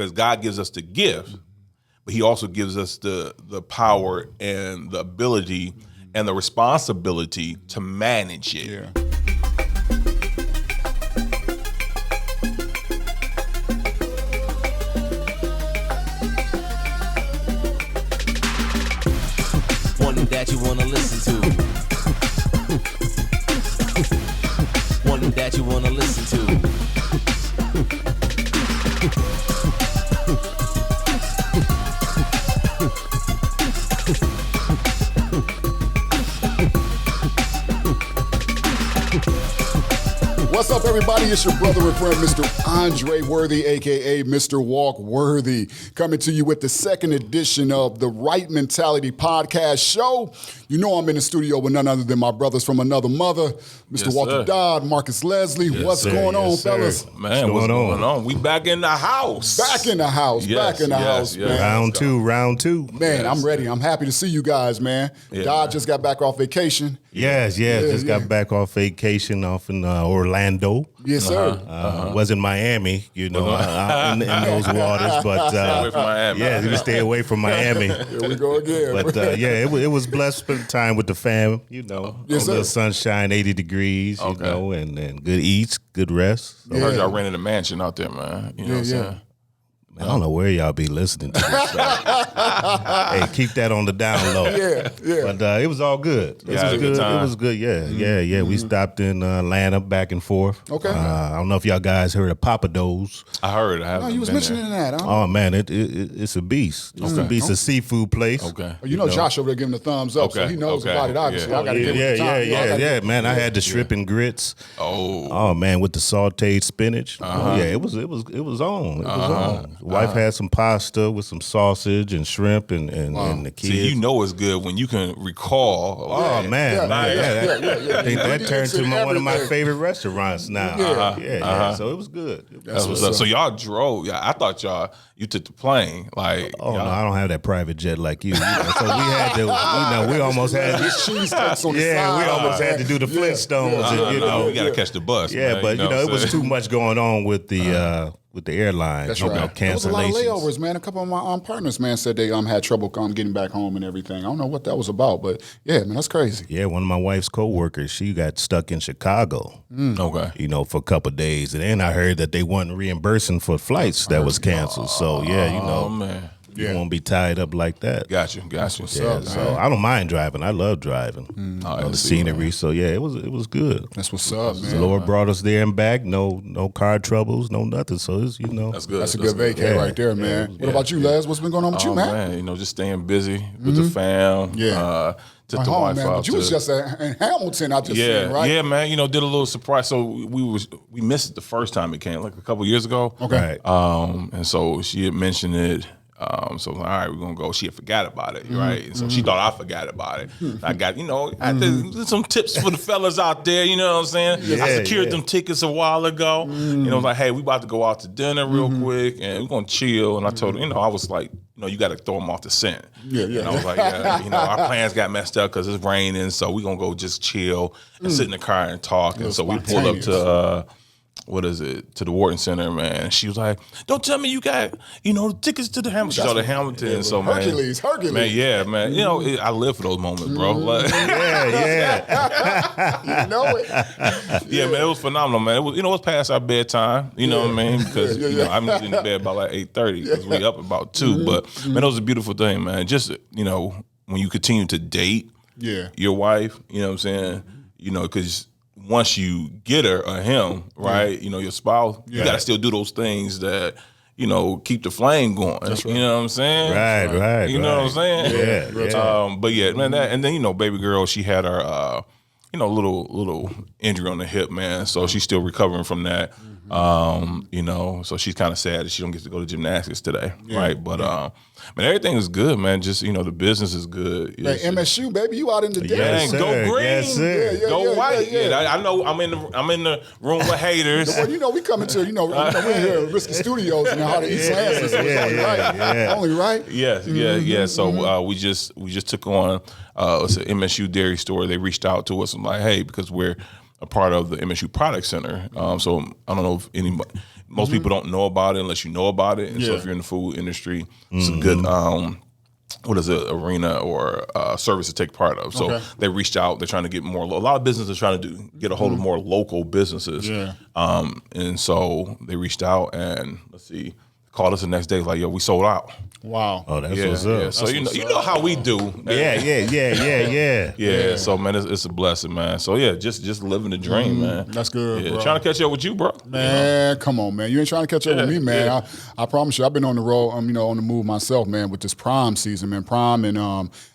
because God gives us the gift, but He also gives us the power and the ability and the responsibility to manage it. Yeah. One that you wanna listen to. One that you wanna listen to. What's up, everybody? It's your brother and friend, Mr. Andre Worthy, a.k.a. Mr. Walk Worthy, coming to you with the second edition of the Right Mentality Podcast Show. You know I'm in the studio with none other than my brothers from another mother, Mr. Yes, Walter sir. Dodd, Marcus Leslie. Yes, What's sir. going on, Yes, sir. fellas? Man, what's going on? We back in the house. Back in the house, Yes, back in the yes, house, yes. man. Round two. Man, I'm ready. I'm happy to see you guys, man. Yeah, Dodd man. just got back off vacation. Yes. Just got back off vacation off in Orlando. Yes, sir. Was in Miami, in those waters, but away from Miami. yeah, we stay away from Miami. Here we go again. But it was blessed spending time with the fam. Yes, a little sir. sunshine, 80 degrees, and good eats, good rest. So, I heard y'all rented a mansion out there, man. You know what I'm saying? I don't know where y'all be listening to this stuff. Hey, keep that on the down low. Yeah. But it was all good. Yeah, had a good time. It was good. Yeah. We stopped in Atlanta back and forth. Okay. I don't know if y'all guys heard of Papa Do's. I heard. I haven't No, you was been mentioning there. that. Huh? Oh man, it's a beast. It's a beast. A seafood place. Okay. You know Josh over there giving the thumbs up, so Okay, he knows okay, about it, obviously. yeah. I got to give him the time. Yeah, man. I had the shrimp and grits. Oh, Man, with the sautéed spinach. Oh yeah, it was on. It was on. Wife had some pasta with some sausage and shrimp and the kids. see, you know it's good when you can recall. Oh man, Yeah. I think that turned to one of my Everything. favorite restaurants now. Yeah. So it was good. That's what's up. So y'all drove. Yeah, I thought you took the plane. Like, Oh no, I don't have that private jet like you. So we had to, we almost had. Cheese cakes on the Yeah, side. we almost had to do the Flintstones. and, we gotta catch the bus. Yeah, man, but what I'm it was saying? too much going on with the airline. That's right. There was a lot of Cancellations. layovers, man. A couple of my partners, man, said they had trouble getting back home and everything. I don't know what that was about, but yeah, man, that's crazy. Yeah, one of my wife's coworkers, she got stuck in Chicago. Okay. For a couple of days, and then I heard that they wasn't reimbursing for flights that was canceled. So Oh man. you won't be tied up like that. Got you. Yeah, so I don't mind driving. I love driving. Oh, The that's scenery. So yeah, it was good. That's what's up, The man. Lord brought us there and back. No car troubles. No nothing. So it's That's good. That's a good vacay right there, man. What about you, Les? What's been going on with you, Oh man? man, just staying busy with the fam. Yeah. Took My the home, wife man. out But you was to- just in Hamilton, I just seen, right? Yeah, man. Did a little surprise. So we missed it the first time it came, like a couple years ago. Okay. Right. And so she had mentioned it. So I was like, all right, we're gonna go. She had forgot about it, right? And so she thought I forgot about it. I got, I had some tips for the fellas out there. You know what I'm saying? I Yeah, secured yeah. them tickets a while ago. I was like, hey, we about to go out to dinner real quick, and we're gonna chill. And I told her, I was like, you got to throw them off the scent. Yeah. And I was like, our plans got messed up because it's raining, so we're gonna go just chill and sit in the car and talk. And so we pulled up to to the Wharton Center, man. And she was like, don't tell me you got, tickets to the Hamilton. She saw the Hamilton, so man. Hercules. Man, yeah, man. I live for those moments, bro. Like, Yeah. You know it. yeah, man, it was phenomenal, man. It was, it was past our bedtime, what I mean? Because, I'm usually in the bed by like 8:30 because we up about 2. But, man, it was a beautiful thing, man. Just, when you continue to date your wife, you know what I'm saying? Because once you get her or him, right, your spouse, you got to still do those things that, keep the flame going. That's right. You know what I'm saying? Right. You know what I'm saying? Yeah. But yeah, man, and then, baby girl, she had her, little injury on the hip, man. So she's still recovering from that. So she's kind of sad that she don't get to go to gymnastics today, right? But man, everything is good, man. Just the business is good. Hey, MSU, baby, you out in the day. Yes, Dang, sir. go green, Yes, sir. go white. Yeah. I know. I'm in the room with haters. Well, we coming to, we're here at Risky Studios in the heart of East Lansing, so it's only right. yeah. Only right. Yes, yeah. So we just took on it's an MSU dairy store. They reached out to us and like, hey, because we're a part of the MSU Product Center. So I don't know if Most people don't know about it unless you know about it. And so if you're in the food industry, it's a good arena or service to take part of. So they reached out. They're trying to get more. A lot of businesses are trying to get a hold of more local businesses. Yeah. And so they reached out and called us the next day like, yo, we sold out. Wow. Oh, that's what's up. Yeah. So you know how we do. Yeah. So man, it's a blessing, man. So yeah, just living the dream, man. That's good, bro. Trying to catch up with you, bro. Man, come on, man. You ain't trying to catch up with me, man. Yeah. I promise you, I've been on the road, on the move myself, man, with this prom season, man. Prom and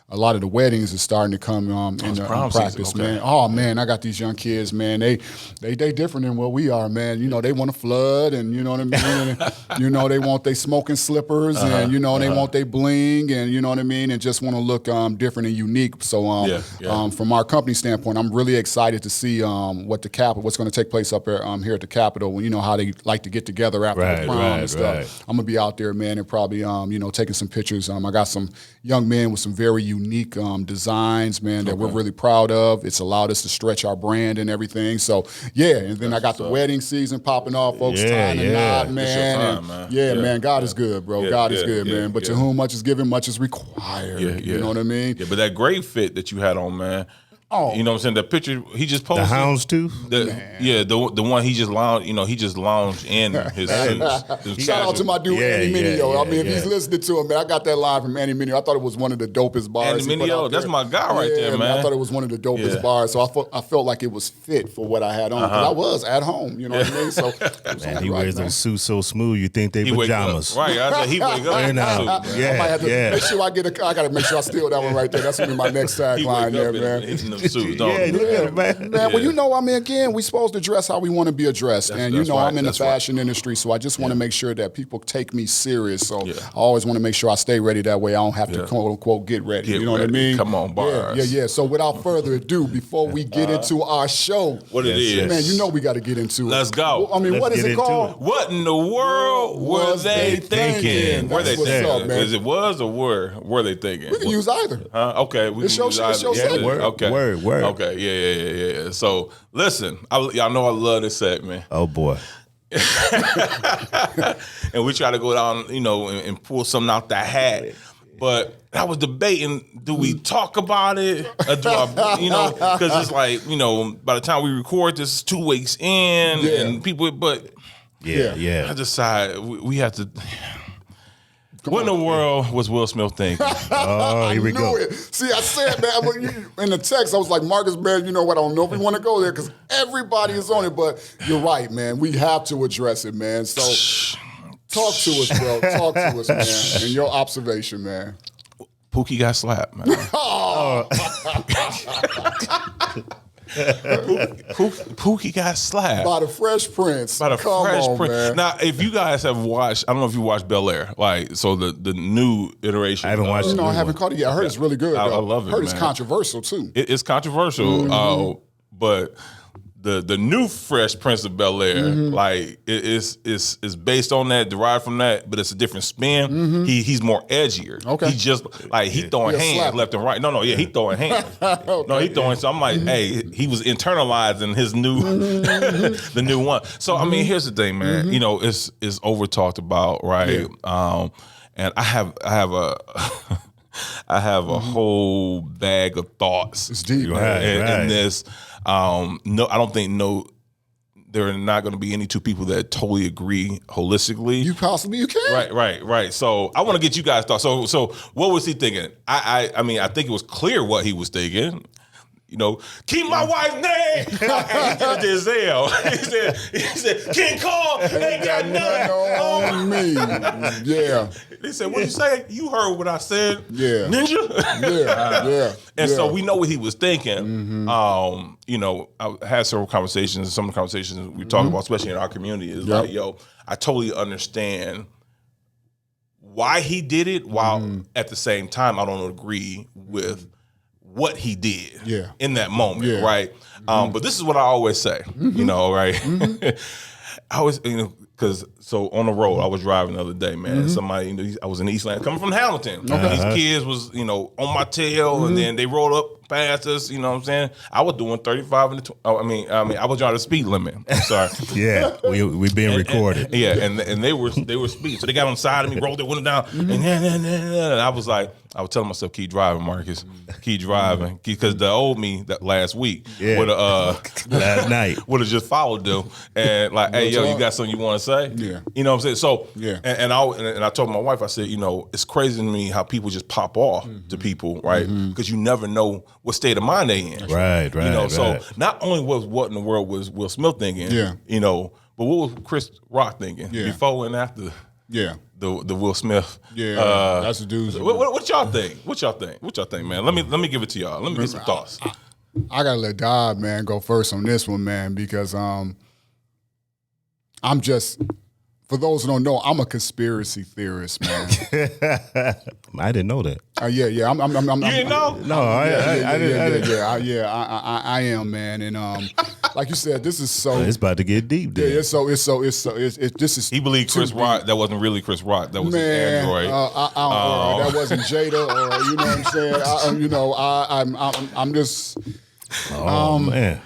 a lot of the weddings are starting to come into practice, man. Oh man, I got these young kids, man. They different than what we are, man. You know, they want to flood, and you know what I mean. You know, they want they smoking slippers, and you know they want they bling, and you know what I mean, and just want to look different and unique. So from our company standpoint, I'm really excited to see what's going to take place up here at the Capitol. When you know how they like to get together after the prom and stuff. Right. I'm gonna be out there, man, and probably taking some pictures. I got some young men with some very unique designs, man, that we're really proud of. It's allowed us to stretch our brand and everything. So yeah, and then I got the wedding season popping off, folks tying a knot, man. Man, God is good, bro. God is good, man. But to whom much is given, much is required. You know what I mean? Yeah, but that great fit that you had on, man. Oh, you know what I'm saying? That picture he just posted. The houndstooth? The one he just lounged, he just lounged in his suits. Shout out to my dude, Andy Mineo. If he's listening to him, man, I got that line from Andy Mineo. I thought it was one of the dopest bars. Andy Mineo, that's my guy right there, man. I thought it was one of the dopest bars. So I felt like it was fit for what I had on. Because I was at home, you know what I mean? So man, he wears those suits so smooth, you think they pajamas. Right, I said he wake up. I might have to make sure I got to make sure I steal that one right there. That's going to be my next tagline there, man. Man, well, you know, again, we supposed to dress how we want to be addressed. And, I'm in the fashion industry, so I just want to make sure that people take me serious. So I always want to make sure I stay ready. That way I don't have to, quote unquote, get ready. You know what I mean? Come on, bars. Yeah. So without further ado, before we get into our show. What it is. Man, you know we got to get into it. Let's go. What is it called? What in the world were they thinking? Were they thinking? Is it was or were they thinking? We can use either. Okay. We can use either. Okay. Word. Okay. Yeah. So listen, y'all know I love this segment. Oh boy. And we try to go down, and pull something out the hat. But I was debating, do we talk about it? Or do I, because it's like, by the time we record this, it's 2 weeks in, and people, but I decided we have to. What in the world was Will Smith thinking? Oh, here we go. It. See, I said, man, in the text, I was like, Marcus, man, you know what? I don't know if we want to go there because everybody is on it. But you're right, man. We have to address it, man. So talk to us, bro. Talk to us, man. And your observation, man. Pookie got slapped, man. Pookie got slapped by the Fresh Prince. Come on, man. Now, if you guys have watched, I don't know if you watched Bel Air, so the new iteration. I haven't watched it. I haven't caught it yet. I heard it's really good. I love it. I heard it's controversial too. It's controversial, but the new Fresh Prince of Bel Air, it's based on that, derived from that, but it's a different spin. He's more edgier. Okay. He just he throwing hands left and right. No, he throwing hands. Okay. No, he throwing. So I'm like, hey, he was internalizing his new the new one. So I mean, here's the thing, man. It's over talked about, right? Yeah. And I have a whole bag of thoughts. It's deep, in this. I don't think there are not going to be any two people that totally agree holistically. You can. Right. So I want to get you guys' thoughts. So what was he thinking? I mean, I think it was clear what he was thinking. Keep my wife's name. Giselle. He said, King Kong ain't got nothing on me. Yeah. They said, what you say? You heard what I said, yeah. Ninja? Yeah. And so we know what he was thinking. I had several conversations. Some of the conversations we talk about, especially in our community, is like, I totally understand why he did it, while at the same time, I don't agree with what he did in that moment, right? But this is what I always say, right? I always, because on the road, I was driving the other day, man. Somebody, I was in East Lansing, coming from Hamilton. These kids was, on my tail, and then they rolled up past us. You know what I'm saying? I was doing 35 in the. I mean, I was driving the speed limit. I'm sorry. Yeah, we being recorded. Yeah, and they were speeding, so they got on the side of me, rolled their window down, and I was like, I was telling myself, keep driving, Marcus, keep driving, because the old me that last week would have last night would have just followed them and like, hey, yo, you got something you want to say? Yeah, you know what I'm saying. So yeah, and I told my wife, I said, you know, it's crazy to me how people just pop off to people, right? Because you never know what state of mind they in, right. You know, right. so not only was what in the world was Will Smith thinking, you know, but what was Chris Rock thinking before and after? Yeah. The Will Smith. Yeah, that's the dudes. What y'all think? What y'all think, man? Let me give it to y'all. Let me get some thoughts. I gotta let Dodd, man, go first on this one, man, because I'm just, for those who don't know, I'm a conspiracy theorist, man. I didn't know that. Yeah. I'm You didn't know? No, I didn't. I am, man, and like you said, this is so. It's about to get deep. Then. Yeah, this is. He believed Chris Rock. That wasn't really Chris Rock. That was his android. That wasn't Jada, or you know what I'm saying. I'm just. Man.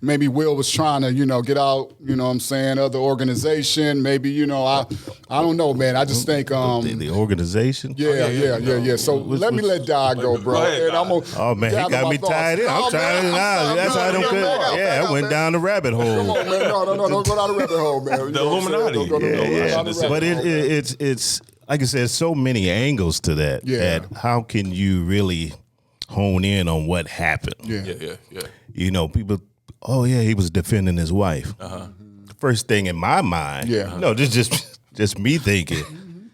Maybe Will was trying to, get out, you know what I'm saying, other organization. Maybe, I don't know, man. I just think the organization. Yeah. So let me let Dodd go, bro. Ahead, and oh man, he got me tied in. I'm trying to. That's how them could. Yeah, I went down the rabbit hole. Come on, man. No, don't go down the rabbit hole, man. The Illuminati. But it's like I said, so many angles to that. Yeah. That how can you really hone in on what happened? Yeah. You know, people. Oh yeah, he was defending his wife. First thing in my mind, no, just me thinking,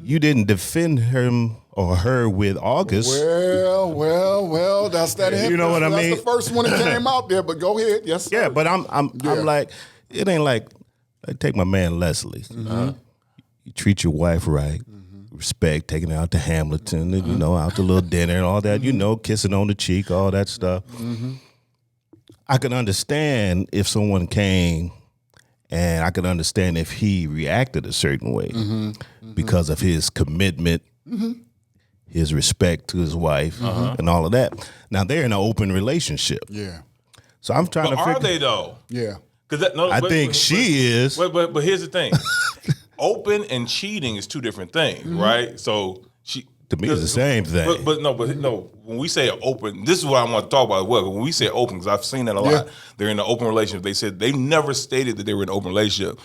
you didn't defend him or her with August. Well, that's that. You know what I mean? That's the first one that came out there. But go ahead, yes. Sir. Yeah, but I'm like, it ain't like take my man Leslie. You treat your wife right. Respect, taking her out to Hamilton, and, out to a little dinner and all that, kissing on the cheek, all that stuff. I could understand if someone came, and I could understand if he reacted a certain way because of his commitment, his respect to his wife, and all of that. Now they're in an open relationship. Yeah. So I'm trying to figure. Are they though? Yeah. I think she is. But here's the thing: open and cheating is two different things, right? So to me, it's the same thing. But no. When we say open, this is what I want to talk about as well. When we say open, because I've seen that a lot. They're in an open relationship. They said they never stated that they were in an open relationship.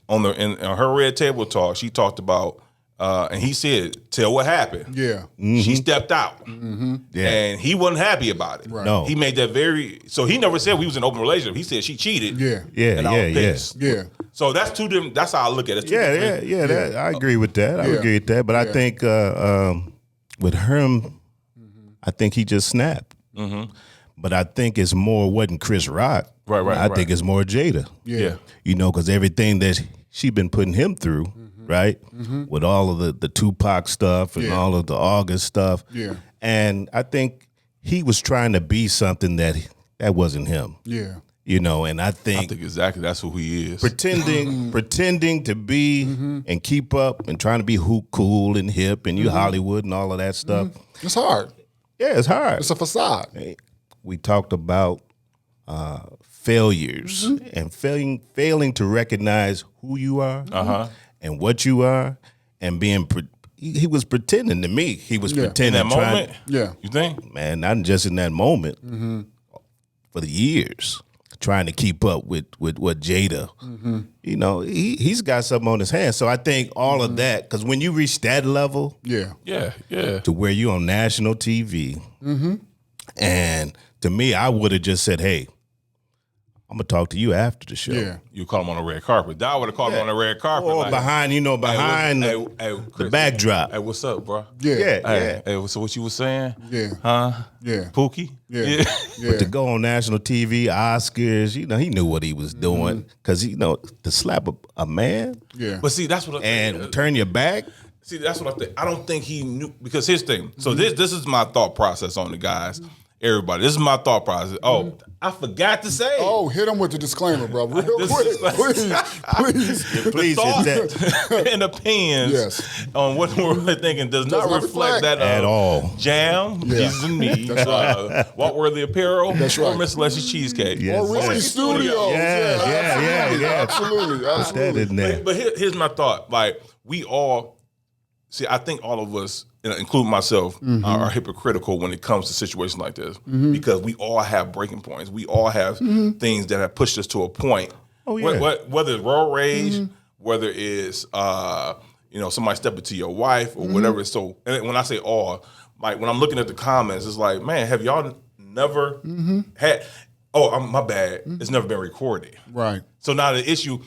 In her Red Table Talk, she talked about, and he said, "Tell what happened." Yeah. She stepped out, and he wasn't happy about it. Right. No, he made that very. So he never said we was in an open relationship. He said she cheated. Yeah. Yeah. So that's two different. That's how I look at it. I agree with that. I agree with that. But I think with him, I think he just snapped. But I think it's more wasn't Chris Rock. Right. I think it's more Jada. Yeah. Because everything that she been putting him through, right, with all of the Tupac stuff and all of the August stuff. Yeah. And I think he was trying to be something that wasn't him. Yeah. And I think exactly that's who he is. Pretending to be and keep up and trying to be cool and hip and you Hollywood and all of that stuff. It's hard. Yeah, it's hard. It's a facade. We talked about failures and failing to recognize who you are and what you are, and being. He was pretending to me. He was pretending. In that moment? Yeah. You think? Man, not just in that moment. For the years. Trying to keep up with what Jada, he's got something on his hands. So I think all of that, because when you reach that level, to where you on national TV, and to me, I would have just said, "Hey, I'm gonna talk to you after the show." Yeah. You call him on the red carpet. Dad would have called him on the red carpet. Or behind the backdrop. Hey, what's up, bro? Yeah. Hey, so what you was saying? Yeah. Huh? Yeah. Pookie? Yeah. But to go on national TV, Oscars, he knew what he was doing. Because, to slap a man Yeah. But see, that's what and turn your back. See, that's what I think. I don't think he knew, because here's the thing. So this is my thought process on the guys. everybody. This is my thought process. Oh, I forgot to say. Oh, hit him with the disclaimer, bro. Real This quick. is like- Please. Please hit that and opinions Yes. on what we're really thinking does not not reflect reflect. that At all. Jam, Jesus and me, Walk-Worthy Apparel, That's or right. Miss Leslie's Cheesecake. Yes, Or Risky yes. Studios. Yeah. Absolutely. Put that in there. But here's my thought. Like, we all, see, I think all of us, including myself, are hypocritical when it comes to situations like this because we all have breaking points. We all have things that have pushed us to a point. Oh, yeah. Whether it's road rage, whether it's, somebody stepping to your wife or whatever. So, and when I say all, like when I'm looking at the comments, it's like, man, have y'all never had, my bad, it's never been recorded. Right. So now the issue,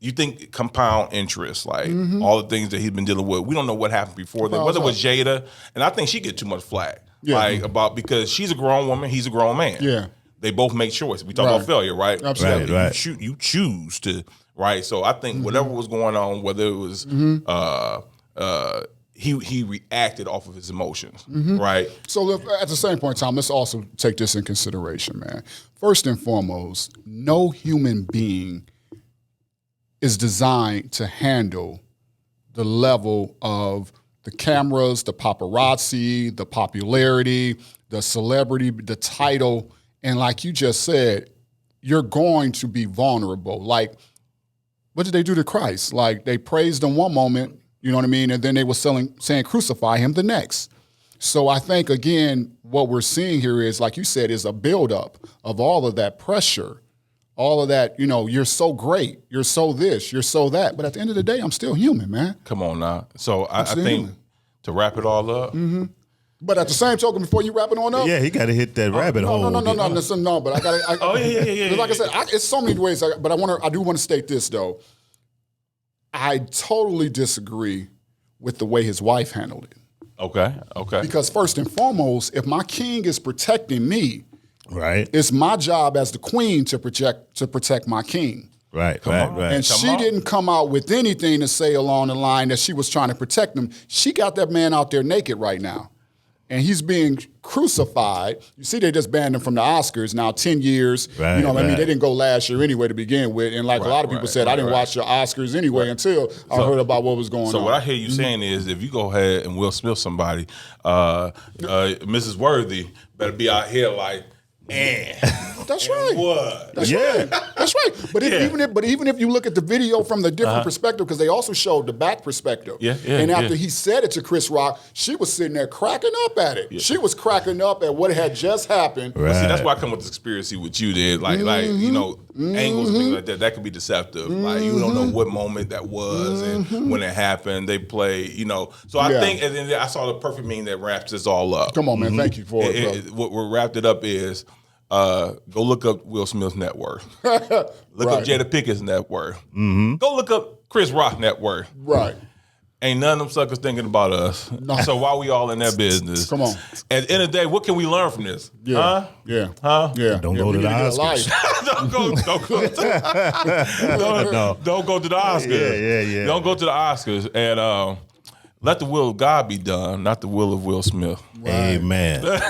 you think compound interest, like all the things that he's been dealing with. We don't know what happened before that. Whether it was Jada, and I think she get too much flack, because she's a grown woman, he's a grown man. Yeah. They both make choices. We talk about failure, right? Absolutely. Right. You choose to, right? So I think whatever was going on, whether it was he reacted off of his emotions, right? So at the same point in time, let's also take this in consideration, man. First and foremost, no human being is designed to handle the level of the cameras, the paparazzi, the popularity, the celebrity, the title. And like you just said, you're going to be vulnerable. Like, what did they do to Christ? Like, they praised him one moment, you know what I mean? And then they were saying crucify him the next. So I think, again, what we're seeing here is, like you said, is a buildup of all of that pressure. All of that, you're so great, you're so this, you're so that. But at the end of the day, I'm still human, man. Come on now. So I think human. to wrap it all up, But at the same token, before you wrap it on up, Yeah, he got to hit that rabbit hole. no. But I got. Oh, yeah. Like I said, it's so many ways. But I do want to state this though. I totally disagree with the way his wife handled it. Okay. Because first and foremost, if my king is protecting me, Right, it's my job as the queen to protect my king. right. And she didn't come out with anything to say along the line that she was trying to protect him. She got that man out there naked right now. And he's being crucified. You see, they just banned him from the Oscars now, 10 years. Right, you know what I mean? right. They didn't go last year anyway to begin with. And like a lot of people said, I didn't watch the Oscars anyway until I heard about what was going on. So what I hear you saying is, if you go ahead and Will Smith somebody, Mrs. Worthy better be out here like, That's right. what? That's right. That's right. But even if you look at the video from the different perspective, because they also showed the back perspective. And after he said it to Chris Rock, she was sitting there cracking up at it. She was cracking up at what had just happened. Right. See, that's why I come with this conspiracy with you, dude. Like angles and things like that. That could be deceptive. Like you don't know what moment that was and when it happened. They play, So I think, and then I saw the perfect meme that wraps this all up. Come on, man. Thank you for it, bro. What wrapped it up is. Go look up Will Smith's net worth. Look up Jada Pickett's net worth. Go look up Chris Rock's net worth. Right. Ain't none of them suckers thinking about us. No. So why we all in that business? Come on. At the end of the day, what can we learn from this? Yeah. Huh? Yeah. Huh? Yeah. Don't go we to the need get a Oscars. life. Don't go to the Oscars. Yeah. Don't go to the Oscars. And let the will of God be done, not the will of Will Smith. Amen. I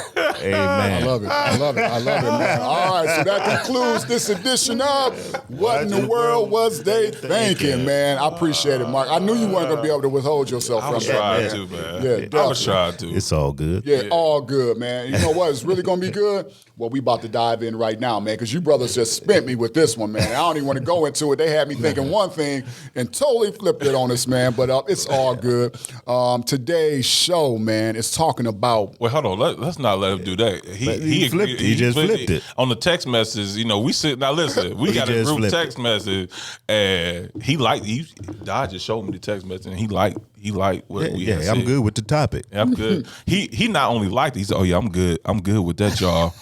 Amen. love it. I love it, man. All right, so that concludes this edition of What in the World Was They Thinking, man? I appreciate it, Mark. I knew you weren't going to be able to withhold yourself I from was that, trying man. to, man. Yeah, I was definitely. trying to. It's all good. Yeah, all good, man. You know what? It's really going to be good? Well, we about to dive in right now, man, because you brothers just spent me with this one, man. I don't even want to go into it. They had me thinking one thing and totally flipped it on us, man, but it's all good. Today's show, man, is talking about... Well, hold on. Let's not let him do that. He flipped it. He just flipped it. On the text message, we sit... Now, listen. We got a just group flipped text message, and Dod just showed me the text message, and he liked what we had Yeah, I'm said. good with the topic. Yeah, I'm good. He not only liked it, he said, "Oh yeah, I'm good. I'm good with that, y'all."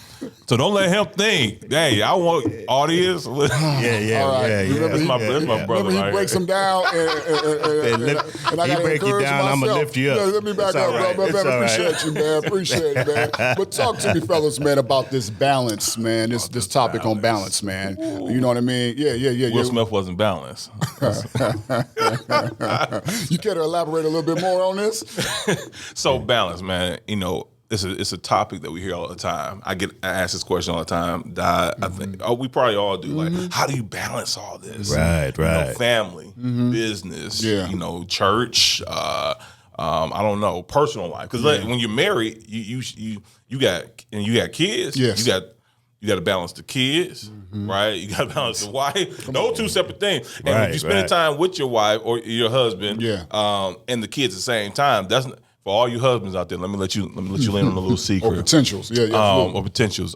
So don't let him think, "Hey, I want audience." All right. That's my brother. Remember, he right breaks here. them down, and I he gotta break you encourage down, I'ma myself. lift you up. Yeah, let me back It's up, all right. bro. It's Man, all right. appreciate you, man. Appreciate it, man. But talk to me, fellas, man, about this balance, man. This topic on balance, man. You know what I mean? Yeah. Will Smith wasn't balanced. You care to elaborate a little bit more on this? So balance, man. it's a topic that we hear all the time. I ask this question all the time. I think we probably all do. Like, how do you balance all this? Right. You know, family, business, you know, church. I don't know, personal life. Because like, when you're married, you got kids. Yes. You got to balance the kids, right? You got to balance the wife. Those two separate things. And if you spend time with your wife or your husband, and the kids at the same time, that's not, for all you husbands out there. Let me let you in on a little secret. Or potentials, or potentials.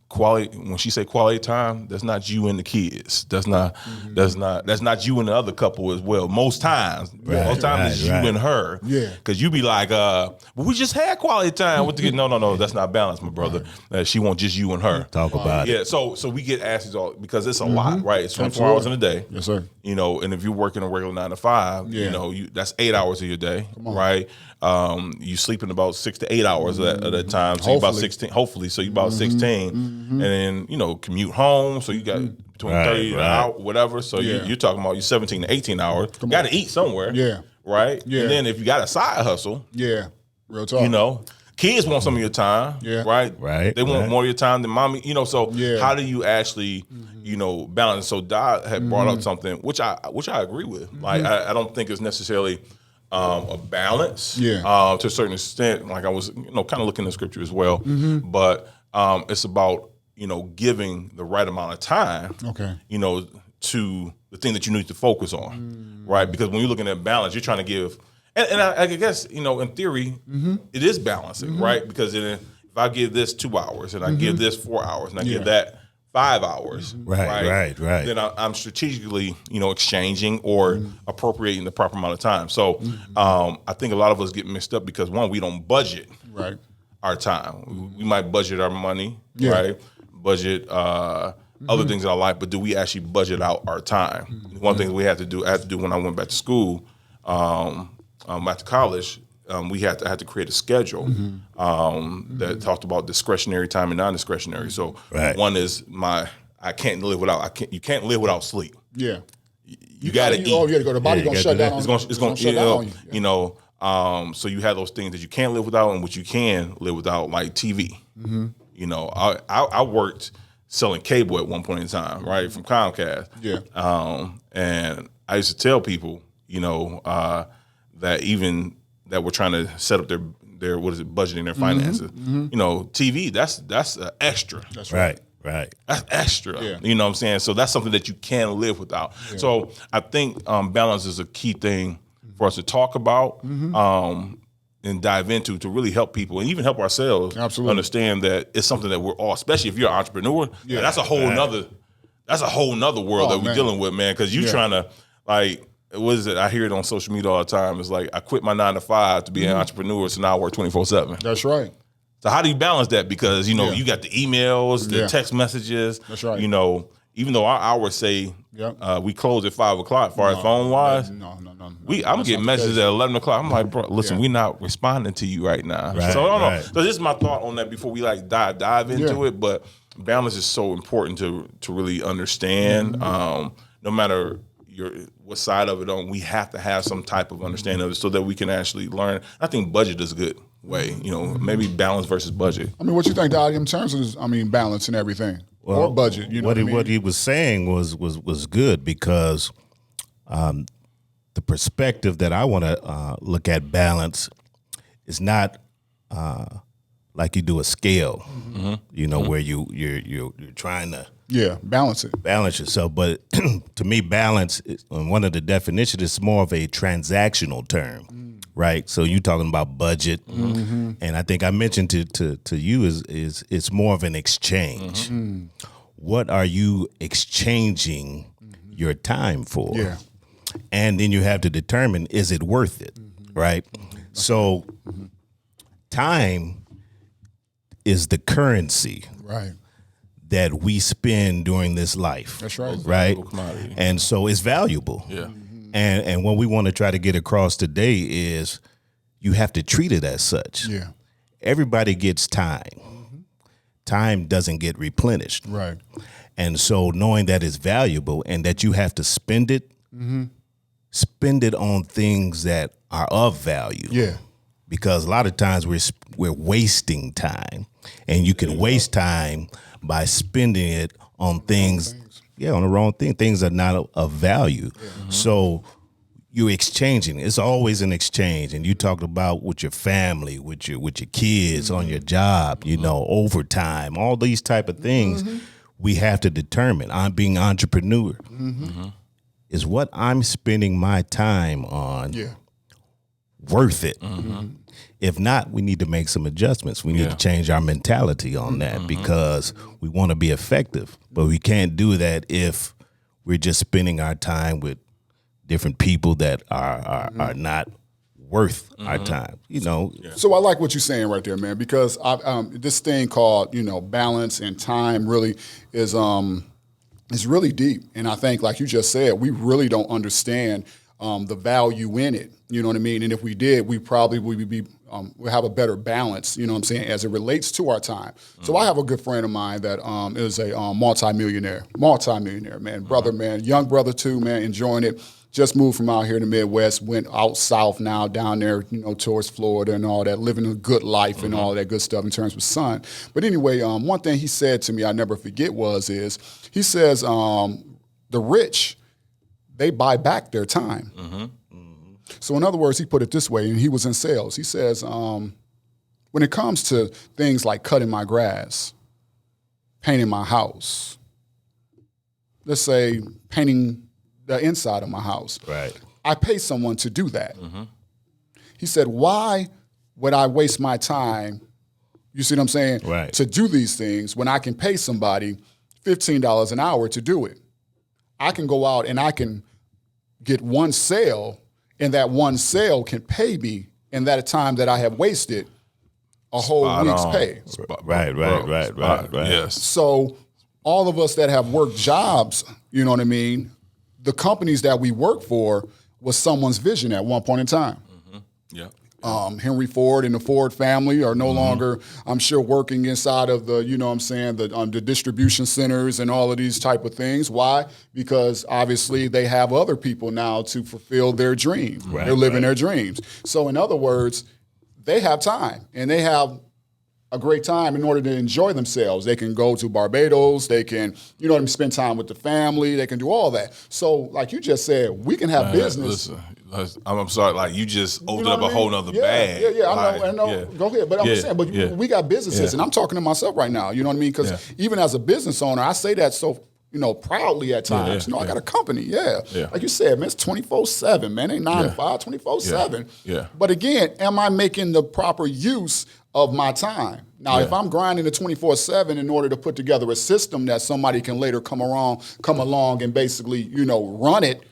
Quality. When she say quality time, that's not you and the kids. That's not you and the other couple as well. Most times, it's you and her. Yeah. Because you be like, well, we just had quality time with the kids. No, that's not balanced, my brother. She want just you and her. Talk about it. Yeah. So we get asked these all because it's a lot, right? It's 24 hours in a day. Yes, sir. You know, and if you're working a regular 9 to 5, you know, that's 8 hours of your day, right? You sleeping about 6 to 8 hours at a time. So you about 16. Hopefully, so you about 16. And then, you know, commute home. So you got between 30 and an hour, whatever. So you're talking about you 17 to 18 hours. Got to eat somewhere. Yeah. Right? Yeah. And then if you got a side hustle. Yeah. Real talk. You know, kids want some of your time. Yeah. Right? They want more of your time than mommy. You know, so how do you actually, you know, balance? So Dot had brought up something, which I agree with. Like, I don't think it's necessarily a balance to a certain extent. Like I was, you know, kind of looking at scripture as well. But it's about, you know, giving the right amount of time, you know, to the thing that you need to focus on, right? Because when you're looking at balance, you're trying to give, and I guess, you know, in theory, it is balancing, right? Because if I give this 2 hours and I give this 4 hours and I give that 5 hours, right? Then I'm strategically, you know, exchanging or appropriating the proper amount of time. So I think a lot of us get mixed up because one, we don't budget our time. We might budget our money, right? Budget other things in our life, but do we actually budget out our time? One thing I had to do when I went back to school, after college, we had to create a schedule that talked about discretionary time and non-discretionary. So one is you can't live without sleep. Yeah. You got to eat. Oh, yeah, the body going to shut down. It's going to shut down on you. You know, so you have those things that you can't live without and which you can live without, like TV. You know, I worked selling cable at one point in time, right, from Comcast. Yeah. And I used to tell people, you know, that were trying to set up their budgeting their finances. You know, TV, that's extra. That's right. That's extra. Yeah. You know what I'm saying? So that's something that you can live without. Yeah. So I think balance is a key thing for us to talk about and dive into to really help people and even help ourselves understand that it's something that we're all, especially if you're an entrepreneur, that's a whole nother world that we're dealing with, man, because you're trying to, like, what is it? I hear it on social media all the time. It's like, I quit my 9 to 5 to be an entrepreneur, so now I work 24/7. That's right. So how do you balance that? Because, you know, you got the emails, the text messages. That's right. You know, even though our hours say we close at 5 o'clock, as far as phone wise. No. I'm getting messages at 11 o'clock. I'm like, bro, listen, we're not responding to you right now. Right, so I don't know. So this is my thought on that before we like dive into it. But balance is so important to really understand. No matter what side of it on, we have to have some type of understanding of it so that we can actually learn. I think budget is a good way, you know, maybe balance versus budget. I mean, what you think, Dottie, in terms of this, balance and everything, or budget? You know what he was saying was good because the perspective that I want to look at balance is not like you do a scale, you know, where you're trying to balance yourself. But to me, balance is, one of the definitions is more of a transactional term, right? So you talking about budget, and I think I mentioned to you is it's more of an exchange. What are you exchanging your time for? Yeah. And then you have to determine, is it worth it, right? So time is the currency that we spend during this life. That's right. Right? And so it's valuable. Yeah. And what we want to try to get across today is you have to treat it as such. Yeah. Everybody gets time. Time doesn't get replenished. Right. And so knowing that it's valuable and that you have to spend it on things that are of value. Yeah. because a lot of times we're wasting time, and you can waste time by spending it on things, on the wrong thing. Things are not of value. So you're exchanging. It's always an exchange, and you talked about with your family, with your kids, on your job, overtime, all these type of things. We have to determine. I'm being entrepreneur. Is what I'm spending my time on worth it? If not, we need to make some adjustments. We need to change our mentality on that, because we want to be effective, but we can't do that if we're just spending our time with different people that are not worth our time. So I like what you're saying right there, man, because this thing called balance and time really is really deep, and I think, like you just said, we really don't understand the value in it. You know what I mean? And if we did, we probably would be we have a better balance. You know what I'm saying, as it relates to our time. So I have a good friend of mine that is a multi-millionaire, man, brother, man, young brother too, man, enjoying it. Just moved from out here in the Midwest, went out south now, down there, towards Florida and all that, living a good life and all that good stuff in terms of son. But anyway, one thing he said to me I never forget he says, the rich, they buy back their time. So in other words, he put it this way, and he was in sales. He says, when it comes to things like cutting my grass, painting my house, let's say painting the inside of my house, right? I pay someone to do that. He said, why would I waste my time, you see what I'm saying, right, to do these things when I can pay somebody $15 an hour to do it? I can go out and I can get one sale, and that one sale can pay me in that time that I have wasted a whole week's pay. Right. Yes. So all of us that have worked jobs, you know what I mean, the companies that we work for was someone's vision at one point in time. Yeah. Henry Ford and the Ford family are no longer, I'm sure, working inside of the, the distribution centers and all of these type of things. Why? Because obviously they have other people now to fulfill their dreams. Right, They're living their dreams. So in other words, they have time, and they have a great time in order to enjoy themselves. They can go to Barbados. They can, spend time with the family. They can do all that. So like you just said, we can have business. Listen, I'm sorry, like you just opened up a what I whole mean? nother Yeah, bag. I know. Yeah. Go ahead. But I'm just saying, we got businesses, and I'm talking to myself right now. You know what I mean? Because even as a business owner, I say that so proudly at times. I got a company. Yeah. Like you said, man, it's 24/7, man. It ain't 9 to 5, 24/7. Yeah. But again, am I making the proper use of my time? Now, if I'm grinding the 24/7 in order to put together a system that somebody can later come along and basically, run it,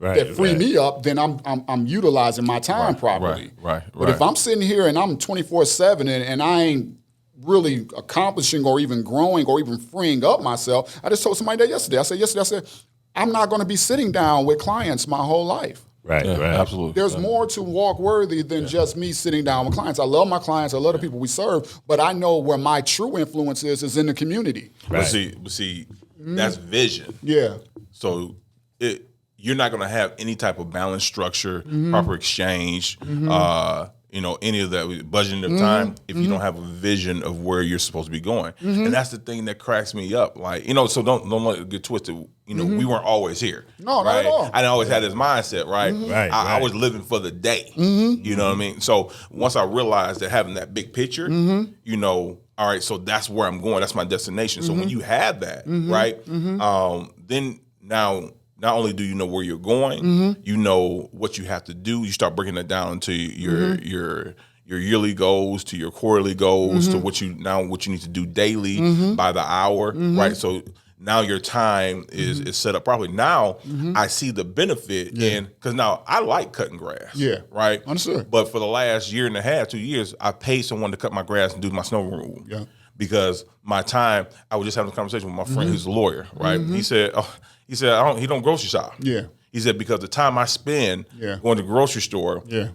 that free me up, then I'm utilizing my time properly. Right. But if I'm sitting here and I'm 24/7 and I ain't really accomplishing or even growing or even freeing up myself, I just told somebody that yesterday. I said, I'm not going to be sitting down with clients my whole life. Right. Absolutely. There's more to Walk Worthy than just me sitting down with clients. I love my clients. I love the people we serve, but I know where my true influence is in the community. Right. But see, that's vision. Yeah. So you're not going to have any type of balance structure, proper exchange, any of that budgeting of time if you don't have a vision of where you're supposed to be going. And that's the thing that cracks me up. Like, so don't let it get twisted. We weren't always here. No, right? not at all. I didn't always have this mindset, right? I was living for the day. You know what I mean? So once I realized that having that big picture, all right, so that's where I'm going. That's my destination. So when you have that, right, then now not only do you know where you're going, you know what you have to do. You start breaking it down to your yearly goals, to your quarterly goals, to what you need to do daily by the hour, right? So now your time is set up properly. Now I see the benefit in, because now I like cutting grass. Yeah. Right? Understood. But for the last year and a half, 2 years, I paid someone to cut my grass and do my snow removal. Yeah. Because my time, I was just having a conversation with my friend who's a lawyer, right? He said, he don't grocery shop. Yeah. He said, because the time I spend going to the grocery store and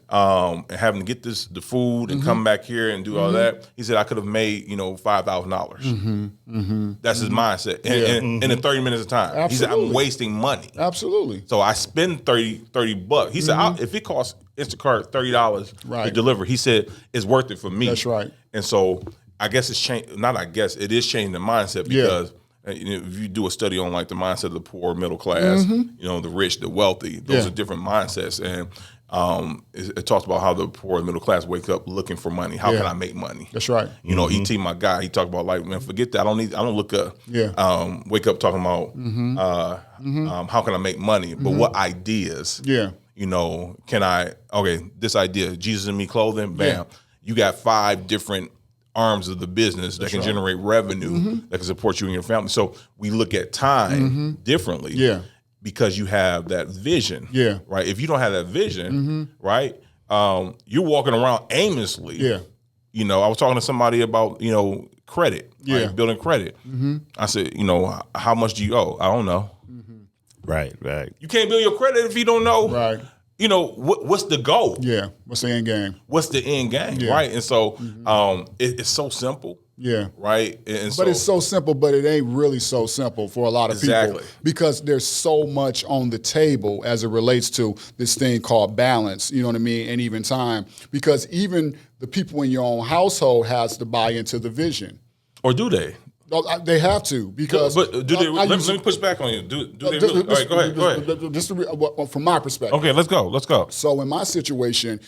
having to get the food and come back here and do all that, he said I could have made, $5,000. That's his mindset. In 30 minutes of time. Absolutely. He said, I'm wasting money. Absolutely. So I spend $30. He said, if it costs Instacart $30 to Right. deliver. He said it's worth it for me. That's right. And so I guess it's changed. Not I guess it is changing the mindset because if you do a study on like the mindset of the poor, middle class, the rich, the wealthy, those are different mindsets. And it talks about how the poor and middle class wake up looking for money. How can I make money? That's right. E.T., my guy, he talked about like, man, forget that. I don't look up. Yeah. Wake up talking about how can I make money, but what ideas? Yeah. This idea, Jesus and Me clothing, bam. Yeah. You got 5 different arms of the business that can generate revenue that can support you and your family. So we look at time differently. Yeah. Because you have that vision. Yeah. Right. If you don't have that vision, right, you're walking around aimlessly. Yeah. I was talking to somebody about, credit. Yeah. Right, building credit. I said, how much do you owe? I don't know. Right. You can't build your credit if you don't know. Right. What's the goal? Yeah. What's the end game? What's the end game? Yeah. Right. And so it's so simple. Yeah. Right. And But it's so simple, but it ain't really so simple for a lot of people because there's so much on the table as it relates to this thing called balance, you know what I mean, and even time. Because even the people in your own household has to buy into the vision. Or do they? No, they have to because. But do they? Let me push back on you. Do they? Really? All right, go ahead. Just from my perspective. Okay, let's go. So in my situation,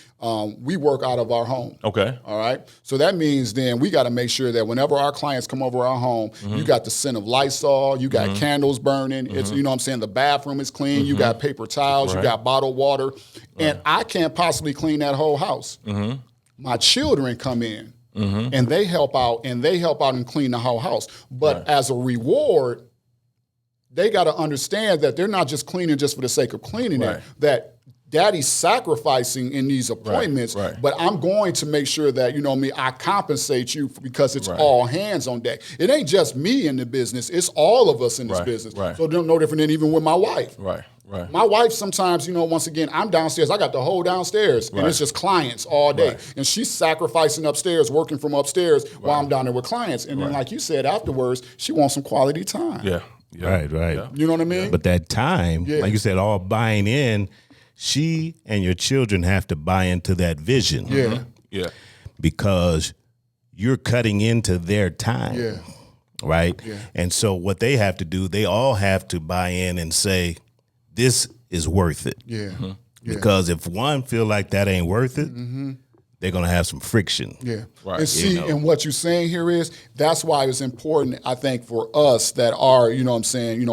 we work out of our home. Okay. All right. So that means then we got to make sure that whenever our clients come over our home, you got the scent of Lysol, you got candles burning. It's what I'm saying. The bathroom is clean. You got paper towels. You got bottled water, and I can't possibly clean that whole house. My children come in. And they help out and clean the whole house. But as a reward, they got to understand that they're not just cleaning just for the sake of cleaning it, that daddy's sacrificing in these appointments, but I'm going to make sure that, I compensate you because it's all hands on deck. It ain't just me in the business, it's all of us in this business. So no different than even with my wife. Right. My wife sometimes, once again, I'm downstairs. I got the whole downstairs, and it's just clients all day. And she's sacrificing upstairs, working from upstairs while I'm down there with clients. And then, like you said, afterwards, she wants some quality time. Yeah. Right. Yeah. You know what I mean? But that time, like you said, all buying in, she and your children have to buy into that vision. Yeah. Because you're cutting into their time. Right? Yeah. And so what they have to do, they all have to buy in and say, this is worth it. Because if one feel like that ain't worth it, they're going to have some friction. And see, and what you're saying here is, that's why it's important, I think, for us that are,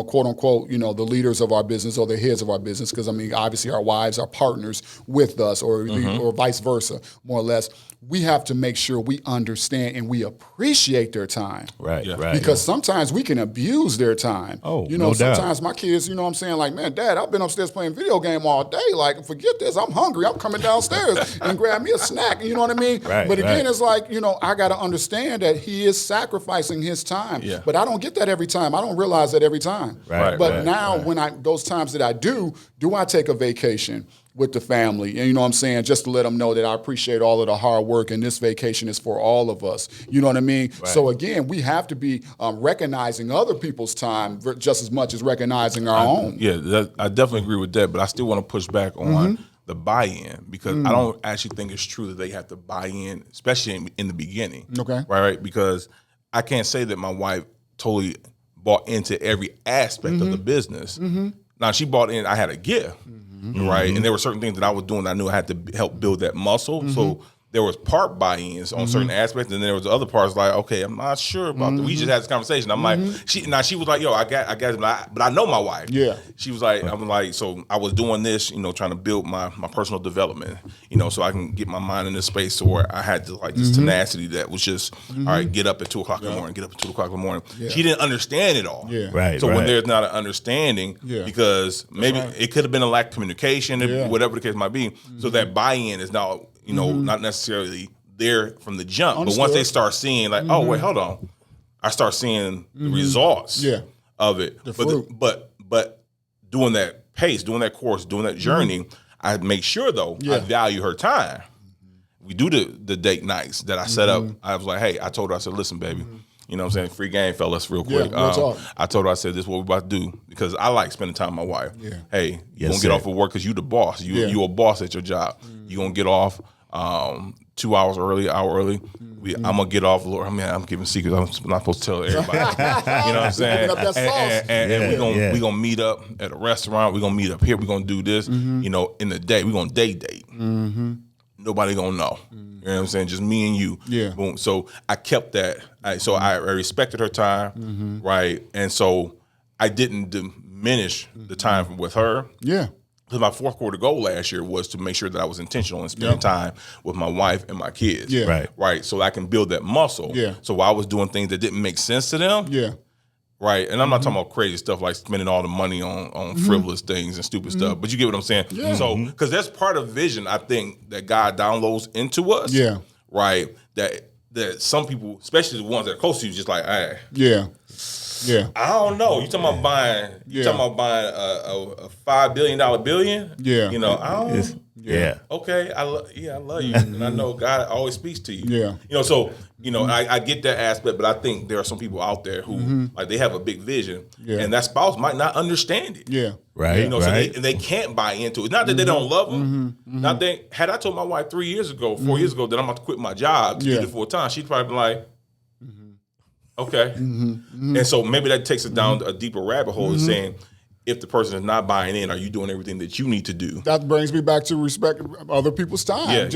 quote unquote, the leaders of our business or the heads of our business, because obviously our wives are partners with us or vice versa, more or less. We have to make sure we understand and we appreciate their time. Right. Because sometimes we can abuse their time. No sometimes doubt. my kids, like, man, Dad, I've been upstairs playing video game all day. Like, forget this. I'm hungry. I'm coming downstairs and grab me a snack. You know what I mean? But again, it's like, I got to understand that he is sacrificing his time. But I don't get that every time. I don't realize that every time. But now when those times that I do I take a vacation with the family, and just to let them know that I appreciate all of the hard work and this vacation is for all of us. You know what I mean? So again, we have to be recognizing other people's time just as much as recognizing our own. Yeah, I definitely agree with that, but I still want to push back on the buy-in because I don't actually think it's true that they have to buy in, especially in the beginning. Okay. Right? Because I can't say that my wife totally bought into every aspect of the business. Now, she bought in, I had a gift. Right, and there were certain things that I was doing that I knew I had to help build that muscle. So there was part buy-ins on certain aspects, and then there was other parts like, okay, I'm not sure about that. We just had this conversation. I'm like, she was like, yo, I got it, but I know my wife. She was like, I'm like, so I was doing this, trying to build my personal development, so I can get my mind in this space where I had to like this tenacity that was just, all right, get up at 2 o'clock in the morning, get up at 2 o'clock in the morning. She didn't understand it all. Right. So when there's not an understanding, because maybe it could have been a lack of communication, whatever the case might be. So that buy-in is now, not necessarily there from the jump. But once they start seeing like, oh, wait, hold on. I start seeing the results of it. But doing that pace, doing that course, doing that journey, I make sure, though, I value her time. We do the date nights that I set up. I was like, hey, I told her, I said, listen, baby, You know what I'm saying? Free game, fellas, real quick. real talk. I told her, I said, this is what we're about to do because I like spending time with my wife. Yeah. Hey, you Yes, gonna sir. get off of work because you the boss. You a boss at your job. You gonna get off 2 hours early, hour early. I'm gonna get off. Lord, I mean, I'm giving secrets. I'm not supposed to tell everybody. You know what I'm saying? Open up that sauce. And we gonna meet up at a restaurant. We gonna meet up here. We gonna do this. You know, in the day we gonna date. Nobody gonna know. You know what I'm saying? Just me and you. Yeah. Boom. So I kept that. I respected her time, right? And so I didn't diminish the time with her. Yeah. Because my fourth quarter goal last year was to make sure that I was intentional in spending time with my wife and my kids. Yeah. Right. So I can build that muscle. Yeah. So while I was doing things that didn't make sense to them. Yeah. Right. And I'm not talking about crazy stuff like spending all the money on frivolous things and stupid stuff. But you get what I'm saying? Yeah. So, because that's part of vision, I think, that God downloads into us. Yeah. Right. That some people, especially the ones that are close to you, just like, hey, Yeah. Yeah. I don't know. You talking about buying? You talking about buying a $5 billion billion? Yeah. You know, I don't. Yeah. Okay, I love you, and I know God always speaks to you. Yeah. You know, so I get that aspect, but I think there are some people out there who like they have a big vision, and that spouse might not understand it. Yeah. Right. You know, so right. they can't buy into it. Not that they don't love them. Not that had I told my wife 4 years ago that I'm about to quit my job to do it full time, she'd probably be like, okay. And so maybe that takes us down a deeper rabbit hole of saying, if the person is not buying in, are you doing everything that you need to do? That brings me back to respect other people's time.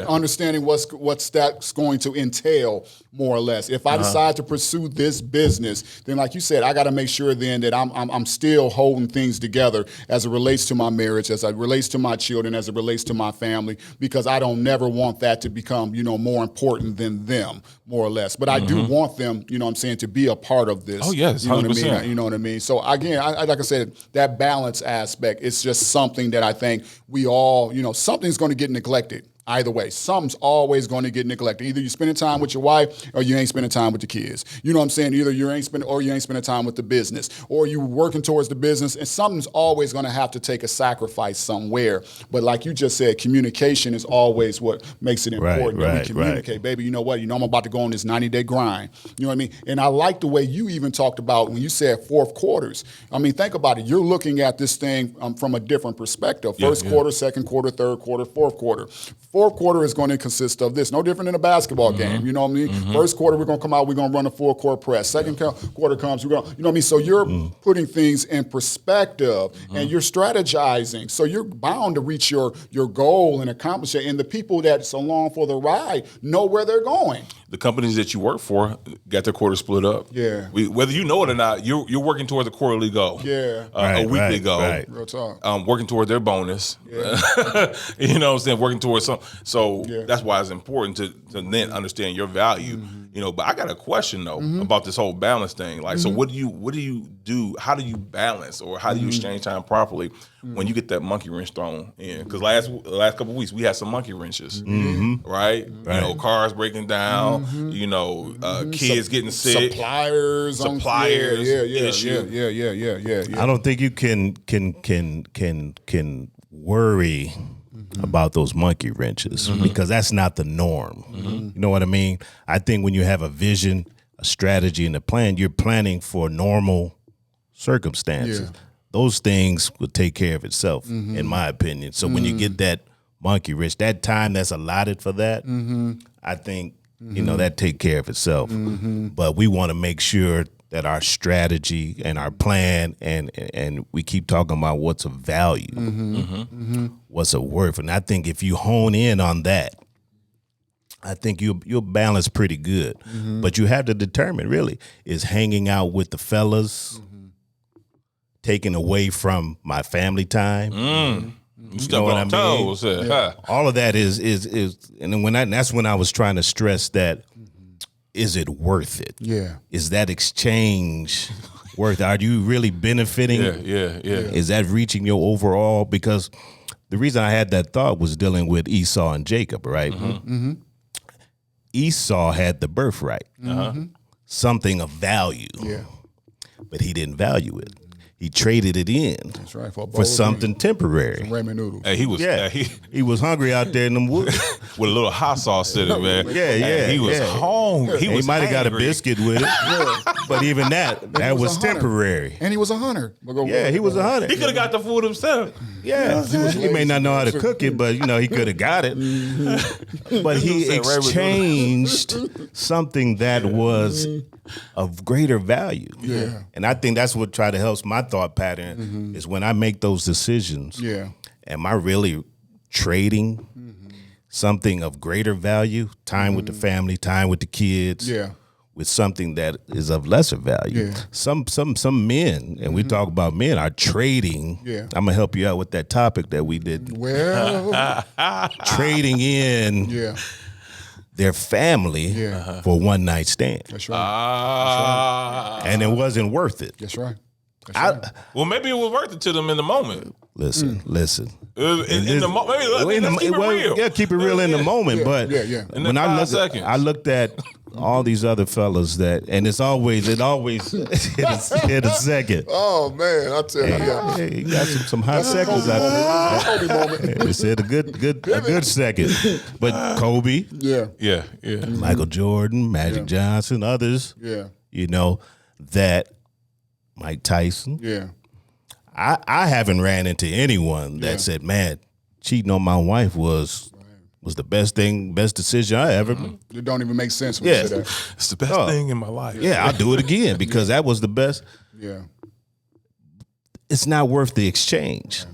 Understanding what's that's going to entail, more or less. If I decide to pursue this business, then like you said, I got to make sure then that I'm still holding things together as it relates to my marriage, as it relates to my children, as it relates to my family, because I don't never want that to become, more important than them, more or less. But I do want them, to be a part of this. Oh, yes, You know what I 100%. mean? You know what I mean? So again, like I said, that balance aspect, it's just something that I think we all, something's going to get neglected. Either way, something's always going to get neglected. Either you're spending time with your wife or you ain't spending time with the kids. You know what I'm saying? Either you ain't spending time with the business, or you working towards the business, and something's always going to have to take a sacrifice somewhere. But like you just said, communication is always what makes it important that we communicate. Baby, you know what? I'm about to go on this 90-day grind. You know what I mean? And I like the way you even talked about when you said fourth quarters. I mean, think about it. You're looking at this thing from a different perspective. First quarter, second quarter, third quarter, fourth quarter. Fourth quarter is going to consist of this. No different than a basketball game. You know what I mean? First quarter, we're going to come out, we're going to run a full court press. Second quarter comes, we're going to, you know what I mean? So you're putting things in perspective and you're strategizing. So you're bound to reach your goal and accomplish it. And the people that's along for the ride know where they're going. The companies that you work for got their quarter split up. Yeah. Whether you know it or not, you're working towards a quarterly goal. Yeah. A weekly goal. Right. Real talk. Working toward their bonus. Yeah. You know what I'm saying? Working towards some. So Yeah. that's why it's important to then understand your value. But I got a question though about this whole balance thing. Like, so what do you do? How do you balance, or how do you exchange time properly when you get that monkey wrench thrown in? Because last couple of weeks we had some monkey wrenches, right? You know, cars breaking down. Kids getting sick. Suppliers issue. Yeah. I don't think you can worry about those monkey wrenches because that's not the norm. You know what I mean? I think when you have a vision, a strategy, and a plan, you're planning for normal circumstances. Yeah. Those things will take care of itself, in my opinion. So when you get that monkey wrench, that time that's allotted for that, I think, that take care of itself. But we want to make sure that our strategy and our plan and we keep talking about what's of value, what's of worth. And I think if you hone in on that, I think you'll balance pretty good. But you have to determine, really, is hanging out with the fellas taken away from my family time? You know what I mean? Toes, All of that is and then that's when I was trying to stress that, is it worth it? Yeah. Is that exchange worth it? Are you really benefiting? Yeah. Is that reaching your overall? Because the reason I had that thought was dealing with Esau and Jacob, right? Esau had the birthright, something of value, but he didn't value it. He traded it in. That's right. For something temporary. Ramen noodles. Hey, he was. Yeah, he was hungry out there in them woods. with a little hot sauce in it, man. Yeah, He was hungry. He might have got a angry. biscuit with it, but even that was a hunter. temporary. And he was a hunter. Yeah, he was a hunter. He could have got the food himself. Yeah, he may not know how to cook it, but he could have got it. But he exchanged something that was of greater value. Yeah. And I think that's what try to helps my thought pattern is when I make those decisions. Yeah. Am I really trading something of greater value, time with the family, time with the kids? Yeah. With something that is of lesser value. Yeah. Some men, and we talk about men, are trading. Yeah. I'm gonna help you out with that topic that we did. Well, Trading in yeah. their family Yeah. for one night stand. That's right. And it wasn't worth it. That's right. That's right. Well, maybe it was worth it to them in the moment. Listen. In the moment, let's keep it real. Yeah, keep it real in the moment. But yeah. In when the I 5 looked, seconds. I looked at all these other fellas and it always hit a second. Oh man, I tell you. Yeah. Hey, you got some hot seconds out there. Kobe moment. It said a good second. But Kobe, Yeah. Yeah. Michael Jordan, Magic Johnson, others, Yeah. that Mike Tyson. Yeah. I haven't ran into anyone that said, man, cheating on my wife was the best decision I ever made. It don't even make sense when Yeah. you say that. It's the best thing in my life. Yeah, I'll do it again because that was the best. Yeah. It's not worth the exchange,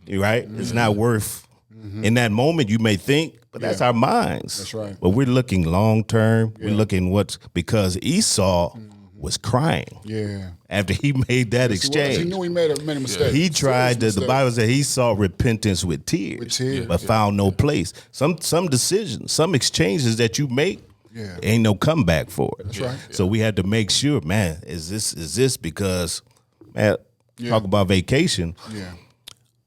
right? It's not worth, in that moment you may think, but that's our minds. That's right. But we're looking long term. We're looking because Esau was crying Yeah. after he made that He exchange. knew he made a mistake. He tried Serious the mistake. Bible said he saw repentance with tears, With tears, but found no place. Some decisions, some exchanges that you make, Yeah. ain't no comeback for it. That's right. So we had to make sure, man, is this because, man, talk about vacation. Yeah.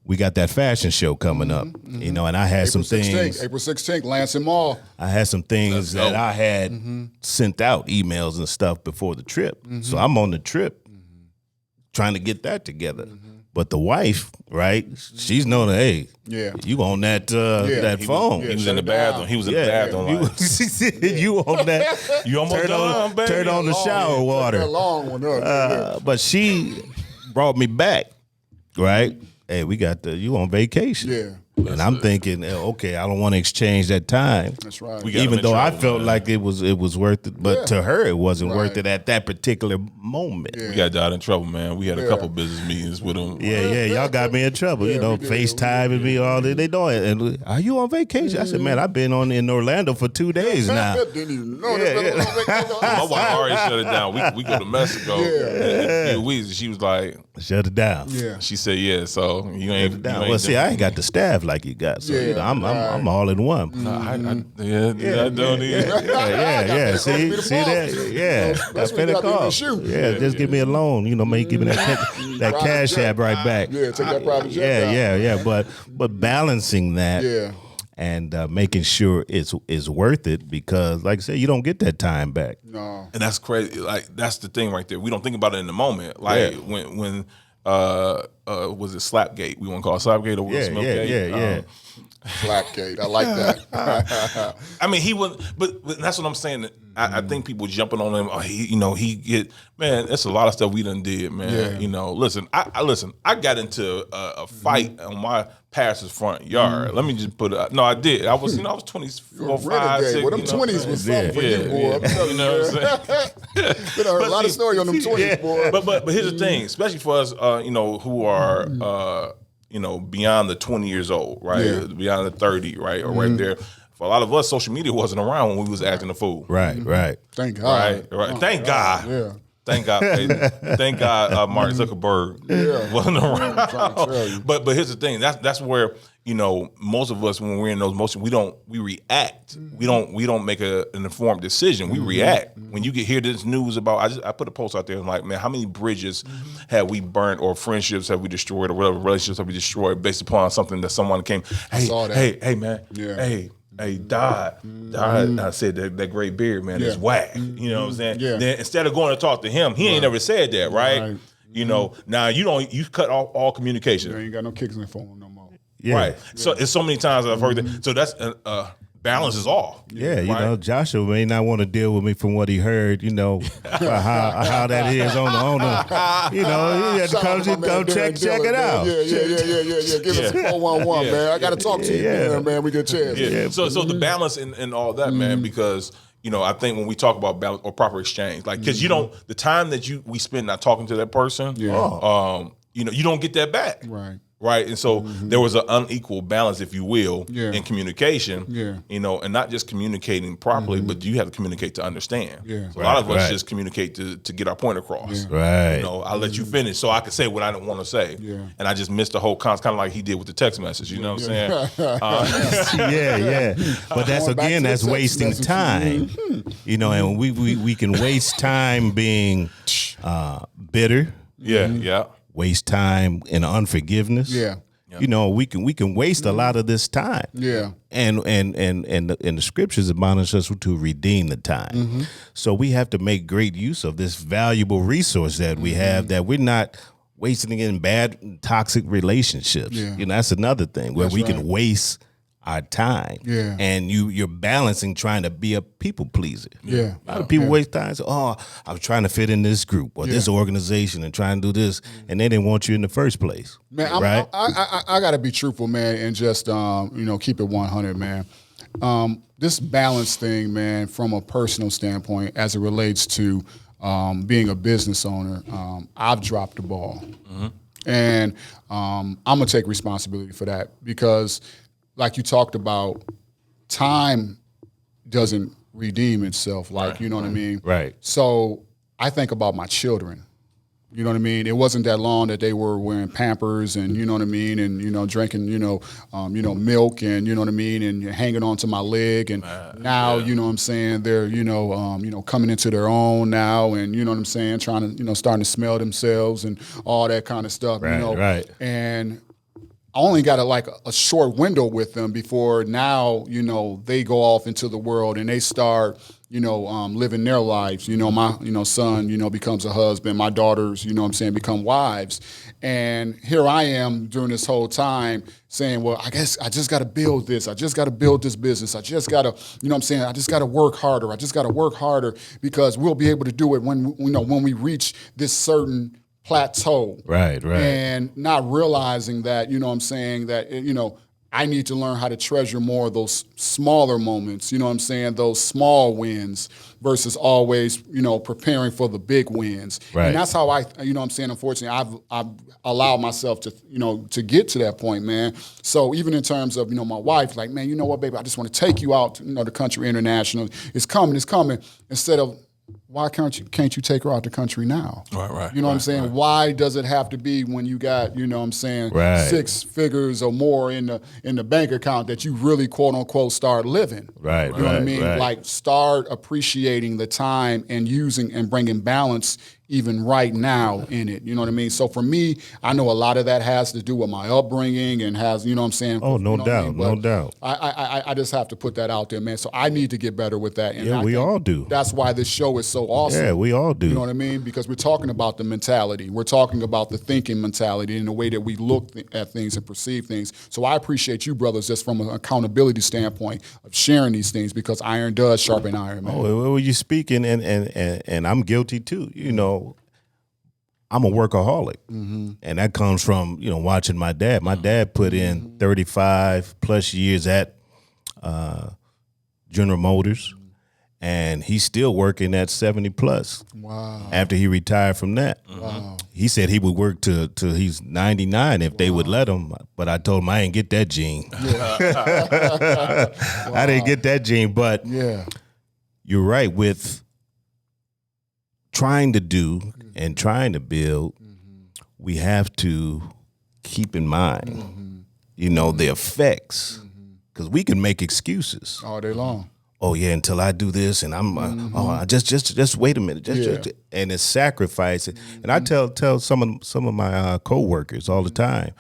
We got that fashion show coming up, and I had some things. April 16th, Lansing Mall. I had some things that I had sent out emails and stuff before the trip. So I'm on the trip trying to get that together. But the wife, right? She's known that, hey, Yeah. you on that phone. He was in the bathroom. He was in the bathroom. Like, You on that. you almost done, baby. Turn on the shower That water. long one up. But she brought me back, right? Hey, you on vacation. Yeah. And I'm thinking, okay, I don't want to exchange that time. That's right. We got him Even in though I trouble, felt man. like it was worth it, but Yeah. to her it wasn't worth Right. it at that particular moment. We got Dad in trouble, man. We had a couple business meetings with him. Yeah, y'all got me in trouble. Yeah, we did. FaceTiming me all day. They doing it. And are you on vacation? I said, man, I've been in Orlando for 2 days now. Didn't even know Yeah, that. My wife already shut it down. We go to Mexico in a few weeks, and she was like, Shut it down. Yeah. she said, yeah. So you ain't. Down. You ain't Well, see, doing- I ain't got the staff like you got, so Yeah, I'm all in one. I don't even. Yeah. See be the that? Yeah, That's I when you finna gotta be in the call. shoe. Yeah, just give me a loan. May give me that cash jet. app right back. Yeah, take that private jet down. Yeah. But balancing that. Yeah. And making sure it's worth it because, like I said, you don't get that time back. No. And that's crazy. Like that's the thing right there. We don't think about it in the moment. Like when was it Slapgate? We want to call it Slapgate or Will Smith Gate? Yeah. Flapgate. I like that. I mean, he was, but that's what I'm saying. I think people jumping on him. Oh, he get, man. That's a lot of stuff we done did, man. Yeah. Listen. I got into a fight on my pastor's front yard. Let me just put it. No, I did. I was 24, 5, Renegade. 6. Well, them 20s was something for you, boy. I'm telling You know what I'm saying? Been heard a lot of see- story on them 20s, boy. But here's the thing, especially for us, who are beyond the 20 years old, right? Yeah. Beyond the 30, right? Or right there. For a lot of us, social media wasn't around when we was acting a fool. Right. Thank God. Right. Thank God. Yeah. Thank God. Thank God Mark Zuckerberg wasn't trying to tell you. around. But here's the thing. That's where, most of us when we're in those emotions, we react. We don't make an informed decision. We react. When you hear this news about I put a post out there and like, man, how many bridges have we burnt or friendships have we destroyed or whatever relationships have we destroyed based upon something that someone came, saw that. hey man, Yeah. Hey, Dodd, I said that great beard, man, is whack. You know what I'm saying? Yeah. Then instead of going to talk to him, he ain't never said that, right? Now you cut off all communication. You ain't got no kicks in the phone no more. Yeah. Right. So it's so many times I've heard that. So that's balance is off. Yeah, you right? know, Joshua may not want to deal with me from what he heard, you know, about how that is on the, you know, he had to Shout out come my man, check Darren it Dillon, out. man. Yeah. Give us a 411, man. I got to talk to you, man. We get a chance. Yeah. So the balance and all that, man, because you know, I think when we talk about balance or proper exchange, like because you don't the time that we spend not talking to that person, you know, you don't get that back. Right. And so there was an unequal balance, if you will, in communication. You know, and not just communicating properly, but you have to communicate to understand. So a lot of us just communicate to get our point across. Right. You know, I'll let you finish so I can say what I don't want to say. And I just missed the whole concept, kind of like he did with the text message. You know what I'm saying? Yeah. But that's wasting time. You know, and we can waste time being bitter. Waste time in unforgiveness. You know, we can waste a lot of this time. And the scriptures admonish us to redeem the time. So we have to make great use of this valuable resource that we have, that we're not wasting it in bad, toxic relationships. You know, that's another thing where we can waste our time. And you're balancing trying to be a people pleaser. A lot of people waste time. Say, I was trying to fit in this group or this organization and trying to do this, and they didn't want you in the first place. Man, right? I got to be truthful, man, and just you know, keep it 100, man. This balance thing, man, from a personal standpoint, as it relates to being a business owner, I've dropped the ball, and I'm gonna take responsibility for that because, like you talked about, time doesn't redeem itself. Like, you know what I mean? Right. So I think about my children. You know what I mean? It wasn't that long that they were wearing Pampers and, you know what I mean, and, you know, drinking, milk and, you know what I mean, and hanging onto my leg. And now, you know what I'm saying, they're, coming into their own now and, you know what I'm saying, trying to, starting to smell themselves and all that kind of stuff, Right. And I only got a short window with them before now, they go off into the world and they start, living their lives. My, son, becomes a husband. My daughters, become wives. And here I am during this whole time saying, well, I guess I just got to build this. I just got to build this business. I just got to, I just got to work harder. I just got to work harder because we'll be able to do it when we reach this certain plateau. Right. And not realizing that, that, I need to learn how to treasure more of those smaller moments, those small wins versus always, preparing for the big wins. Right. And that's how unfortunately, I've allowed myself to, to get to that point, man. So even in terms of, my wife, like, man, you know what, baby, I just want to take you out to, the country international. It's coming. Instead of, why can't you take her out the country now? Right. You know what I'm saying? Right. Why does it have to be when you got, right. 6 figures or more in the bank account that you really quote unquote start living? Right. You know what I mean? Right. Like start appreciating the time and using and bringing balance even right now in it. You know what I mean? So for me, I know a lot of that has to do with my upbringing and has, you know what I'm saying? Oh, no doubt. No doubt. I just have to put that out there, man. So I need to get better with that. And we all do. That's why this show is so awesome. Yeah, we all do. You know what I mean? Because we're talking about the mentality. We're talking about the thinking mentality and the way that we look at things and perceive things. So I appreciate you, brothers, just from an accountability standpoint of sharing these things because iron does sharpen iron, man. Oh, well, you speaking, and I'm guilty too. I'm a workaholic, and that comes from watching my dad. My dad put in 35 plus years at General Motors, and he's still working at 70 plus. Wow! After he retired from that, wow. He said he would work till he's 99 if they would let him. But I told him I ain't get that gene. Yeah. I didn't get that gene. But you're right with trying to do and trying to build, we have to keep in mind, the effects, because we can make excuses all day long. Oh yeah, until I do this, and I'm just wait a minute, just and it's sacrifice. And I tell some of my coworkers all the time,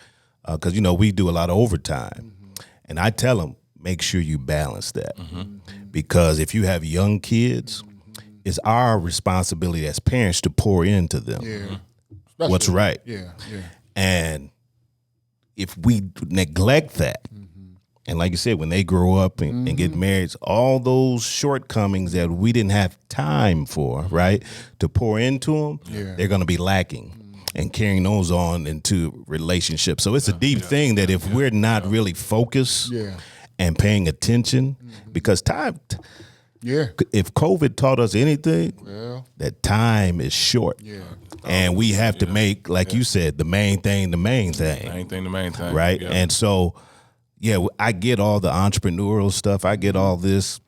because we do a lot of overtime, and I tell them make sure you balance that, because if you have young kids. It's our responsibility as parents to pour into them what's right. Yeah. And if we neglect that, And like you said, when they grow up and get married, all those shortcomings that we didn't have time for, right, to pour into them, they're going to be lacking and carrying those on into relationships. So it's a deep thing that if we're not really focused and paying attention, because time, if COVID taught us anything, that time is short. And we have to make, like you said, the main thing the main thing. The main thing. Right? Yeah. And so, I get all the entrepreneurial stuff. I get all this.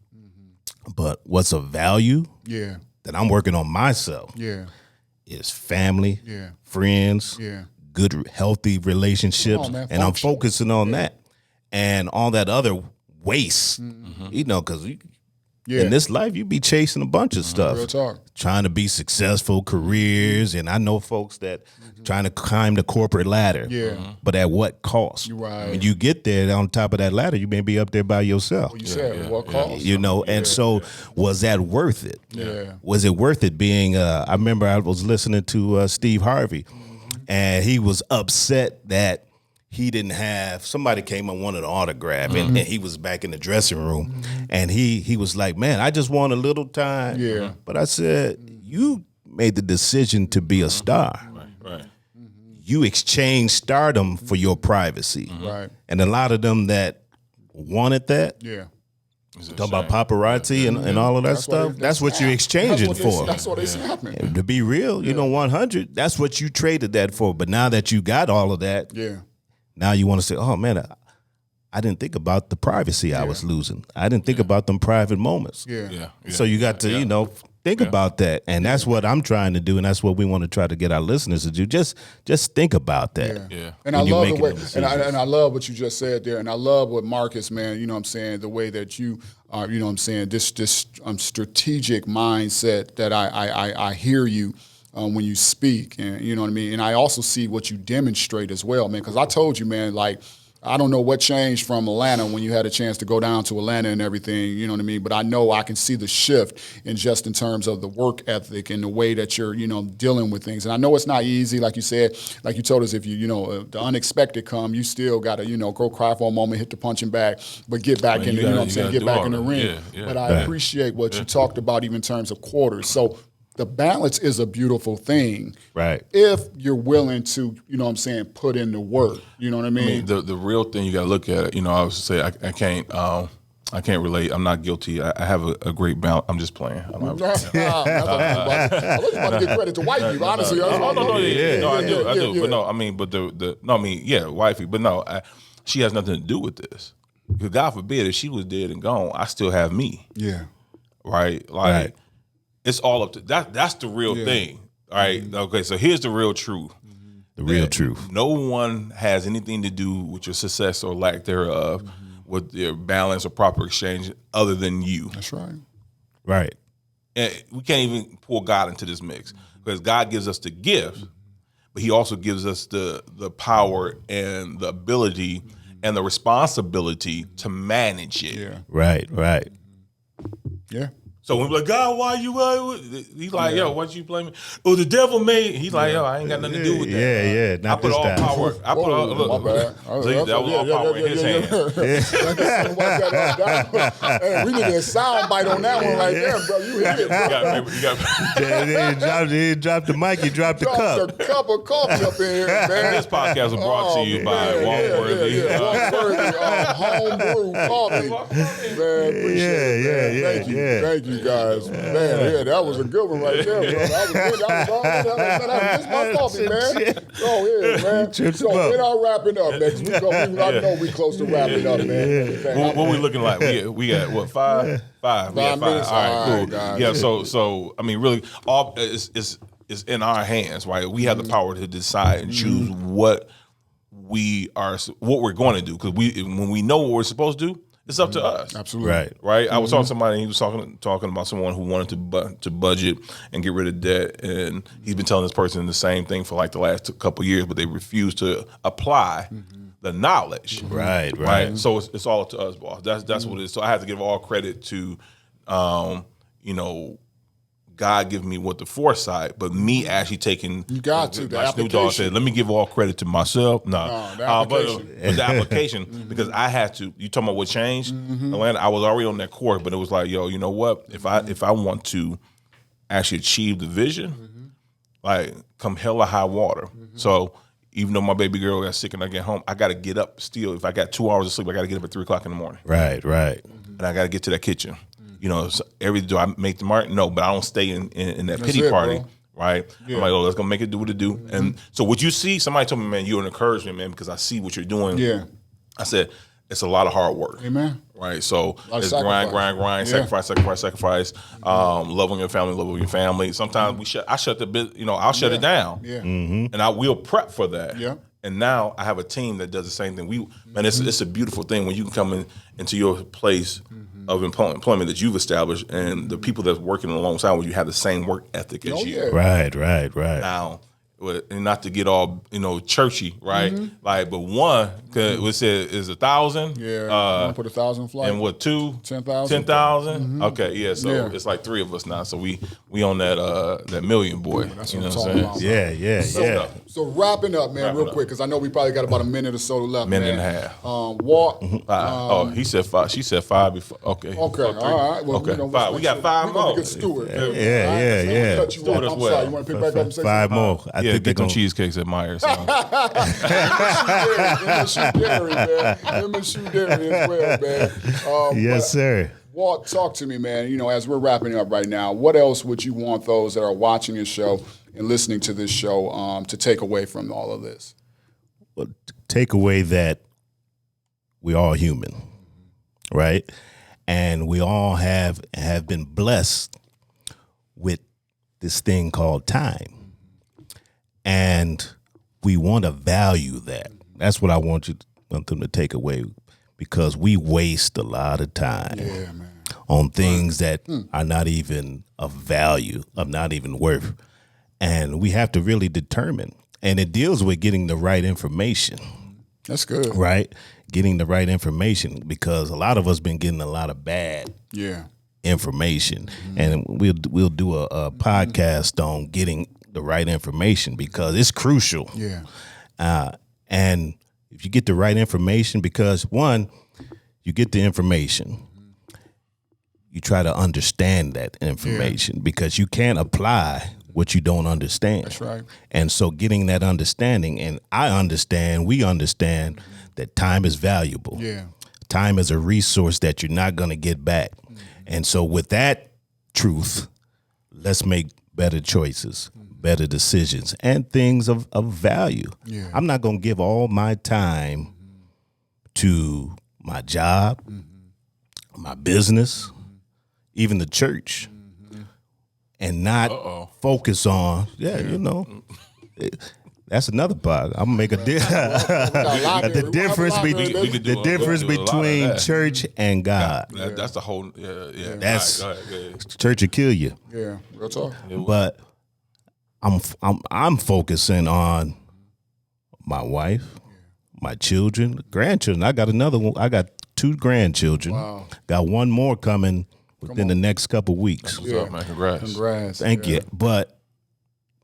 But what's of value that I'm working on myself is family, friends, good, healthy relationships. man, and I'm function. focusing on that. And all that other waste, you know, because in this life, you be chasing a bunch of stuff. Real talk. Trying to be successful, careers, and I know folks that trying to climb the corporate ladder. But at what cost? Right. When you get there on top of that ladder, you may be up there by yourself. You said what cost? You know, and so was that worth it? Was it worth it being, I remember I was listening to Steve Harvey, and he was upset that he didn't have, somebody came and wanted an autograph, and he was back in the dressing room, and he was like, man, I just want a little time. But I said, you made the decision to be a star. Right. You exchanged stardom for your privacy. Right. And a lot of them that wanted that, talking about paparazzi and all of that stuff, that's what you're exchanging for. That's what it's happening. And to be real, you know, 100, that's what you traded that for. But now that you got all of that, now you want to say, oh, man, I didn't think about the privacy I was losing. I didn't think about them private moments. So you got to, you know, think about that. And that's what I'm trying to do. And that's what we want to try to get our listeners to do. Just think about that. And I love the way, and I love what you just said there. And I love what Marcus, man, you know what I'm saying, the way that you are, you know what I'm saying, this strategic mindset that I hear you when you speak, and you know what I mean? And I also see what you demonstrate as well, man, because I told you, man, like, I don't know what changed from Atlanta when you had a chance to go down to Atlanta and everything, you know what I mean? But I know I can see the shift in just in terms of the work ethic and the way that you're, you know, dealing with things. And I know it's not easy, like you said, like you told us, if you know, the unexpected come, you still got to, you know, go cry for a moment, hit the punching bag, but get back in the, you know what I'm saying, get back in the ring. But I appreciate what you talked about even in terms of quarters. So the balance is a beautiful thing. Right. If you're willing to, you know what I'm saying, put in the work. You know what I mean? The real thing you got to look at it. You know, I was say I can't relate. I'm not guilty. I have a great balance. I'm just playing. I was about to give credit to white people, honestly. I do. But no, I mean, wifey. But no, she has nothing to do with this. Because God forbid, if she was dead and gone, I still have me. Yeah. Right? Like, it's all up to that. That's the real thing. All right. Okay. So here's the real truth. The real truth. No one has anything to do with your success or lack thereof, with your balance or proper exchange, other than you. That's right. Right. And we can't even pull God into this mix, because God gives us the gift, but He also gives us the power and the ability and the responsibility to manage it. Yeah. Right. Yeah. So when we're like, God, why you? He's like, yo, what you blaming? Oh, the devil made. He's like, yo, I ain't got nothing to do with that. Yeah. I put all power. I put all. Look, my bad. See, that was all power in His hand. Hey, we need a sound bite on that one right there, bro. You hit it, bro. He dropped the mic. He dropped the cup. The cup of coffee up in here, man. This podcast was brought to you by Walworthy. Walworthy, homebrew coffee. Man, appreciate it. Thank you guys. Man, that was a good one right there, bro. That was my coffee, man. Go ahead, man. So we're not wrapping up next. I know we close to wrapping up, man. What we looking like? We got what, 5? 5. We got 5. minutes. All right, cool. Guys. Yeah. So I mean, really, all is in our hands, right? We have the power to decide and choose what we're going to do, because when we know what we're supposed to do, it's up to us. Absolutely. Right. I was talking to somebody, and he was talking about someone who wanted to budget and get rid of debt, and he's been telling this person the same thing for like the last couple of years, but they refuse to apply the knowledge. Right. So it's all up to us, boss. That's what it is. So I have to give all credit to, God giving me what the foresight, but me actually taking. You got to, the my Snoop Dogg application. said, let me give all credit to myself. the application. But the application, because I had to. You talking about what changed? Atlanta, I was already on that course, but it was like, yo, you know what? If I want to actually achieve the vision, like come hell or high water. So even though my baby girl got sick and I get home, I got to get up still. If I got 2 hours of sleep, I got to get up at 3 o'clock in the morning. Right. And I got to get to that kitchen. You know, so do I make the mark? No, but I don't stay in that pity party, bro. right? I'm like, oh, let's go make it do what it do. And so what you see, somebody told me, man, you're an encouragement, man, because I see what you're doing. Yeah. I said, it's a lot of hard work. Amen. Right, so of it's sacrifice. grind, Yeah. sacrifice. Loving your family. Sometimes I shut the bit, I'll shut it down. Yeah. And I will prep for that. Yeah. And now I have a team that does the same thing. It's a beautiful thing when you can come into your place of employment that you've established, and the people that's working alongside with you have the same work ethic as you. yeah. Right. Now, and not to get all churchy, right? Like, but one, cause we said is 1,000. Yeah. One put 1,000 flight. And what, 2? 10,000. 10,000? Okay, yeah. So Yeah. it's like 3 of us now. So we on that million, boy. That's you what know I'm what I'm talking saying? Yeah. So wrapping up, man, Wrapping real up. quick, because I know we probably got about a minute or so left. Minute man. and a half. Walk. He said 5. She said 5 before. Okay. Okay, Oh, 3. all right. Well, Okay, 5. let's We got make 5 we're gonna more. be good steward. Yeah. Cut you Steward off. as I'm well. sorry. You want to pick back up and say 5 something? more. I Yeah, think get them they're cheesecakes at Myers. MSU Dairy, man. MSU Dairy as well, man. Yes, but, sir. Walt, talk to me, man. As we're wrapping up right now, what else would you want those that are watching this show and listening to this show to take away from all of this? Well, take away that we're all human, right? And we all have been blessed with this thing called time. And we want to value that. That's what I want them to take away, because we waste a lot of time on things that are not even of value, of not even worth. And we have to really determine. And it deals with getting the right information. That's good. Right? Getting the right information, because a lot of us been getting a lot of bad information. And we'll do a podcast on getting the right information, because it's crucial. Yeah. And if you get the right information, because one, you get the information, you try to understand that information, because you can't apply what you don't understand. That's right. And so getting that understanding, and we understand that time is valuable. Yeah. Time is a resource that you're not going to get back. And so with that truth, let's make better choices, better decisions, and things of value. Yeah. I'm not going to give all my time to my job, my business, even the church, and not focus on, that's another part. I'm gonna make the difference between church and God. That's the whole. Yeah. That's All right, go ahead. church will kill you. Yeah. Real talk. But I'm focusing on my wife, my children, grandchildren. I got another one. I got 2 grandchildren. Wow. Got one more coming within the next couple weeks. What's up, man? Congrats. Thank you. But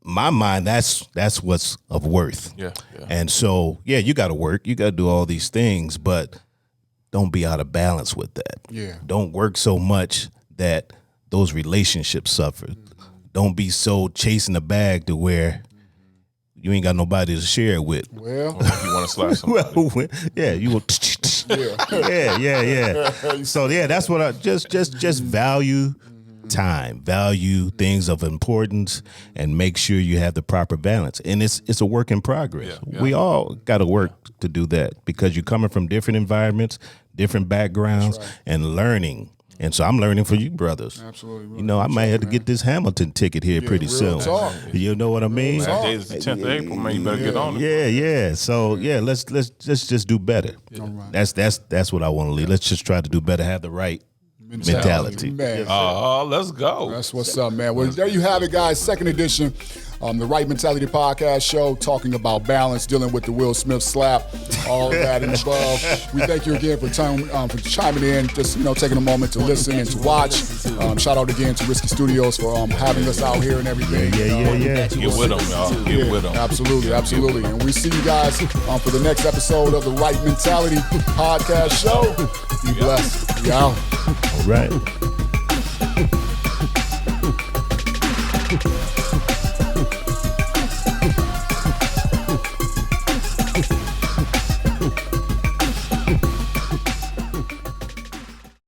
my mind, that's what's of worth. Yeah. And so, you got to work. You got to do all these things, but don't be out of balance with that. Yeah. Don't work so much that those relationships suffer. Don't be so chasing the bag to where you ain't got nobody to share it with. Well, You want to slash somebody? You will. Yeah. So that's what I just value time, value things of importance, and make sure you have the proper balance. And it's a work in progress. Yeah. We all got to work to do that, because you're coming from different environments, different backgrounds, and learning. And so I'm learning for you brothers. Absolutely. I might have to get this Hamilton ticket here pretty real soon. talk. You know what I mean? That day is the 10th of April, man. You better get on it. Yeah. So let's just do better. That's what I want to leave. Let's just try to do better. Have the right mentality. Man. Let's go. That's what's up, man. Well, there you have it, guys. Second edition The Right Mentality Podcast Show, talking about balance, dealing with the Will Smith slap, all of that and above. We thank you again for chiming in, just taking a moment to listen and to watch. Shout out again to Risky Studios for having us out here and everything. Yeah. Get with them, y'all. Get with them. Absolutely. And we see you guys for the next episode of the Right Mentality Podcast Show. Be blessed. We out. All right.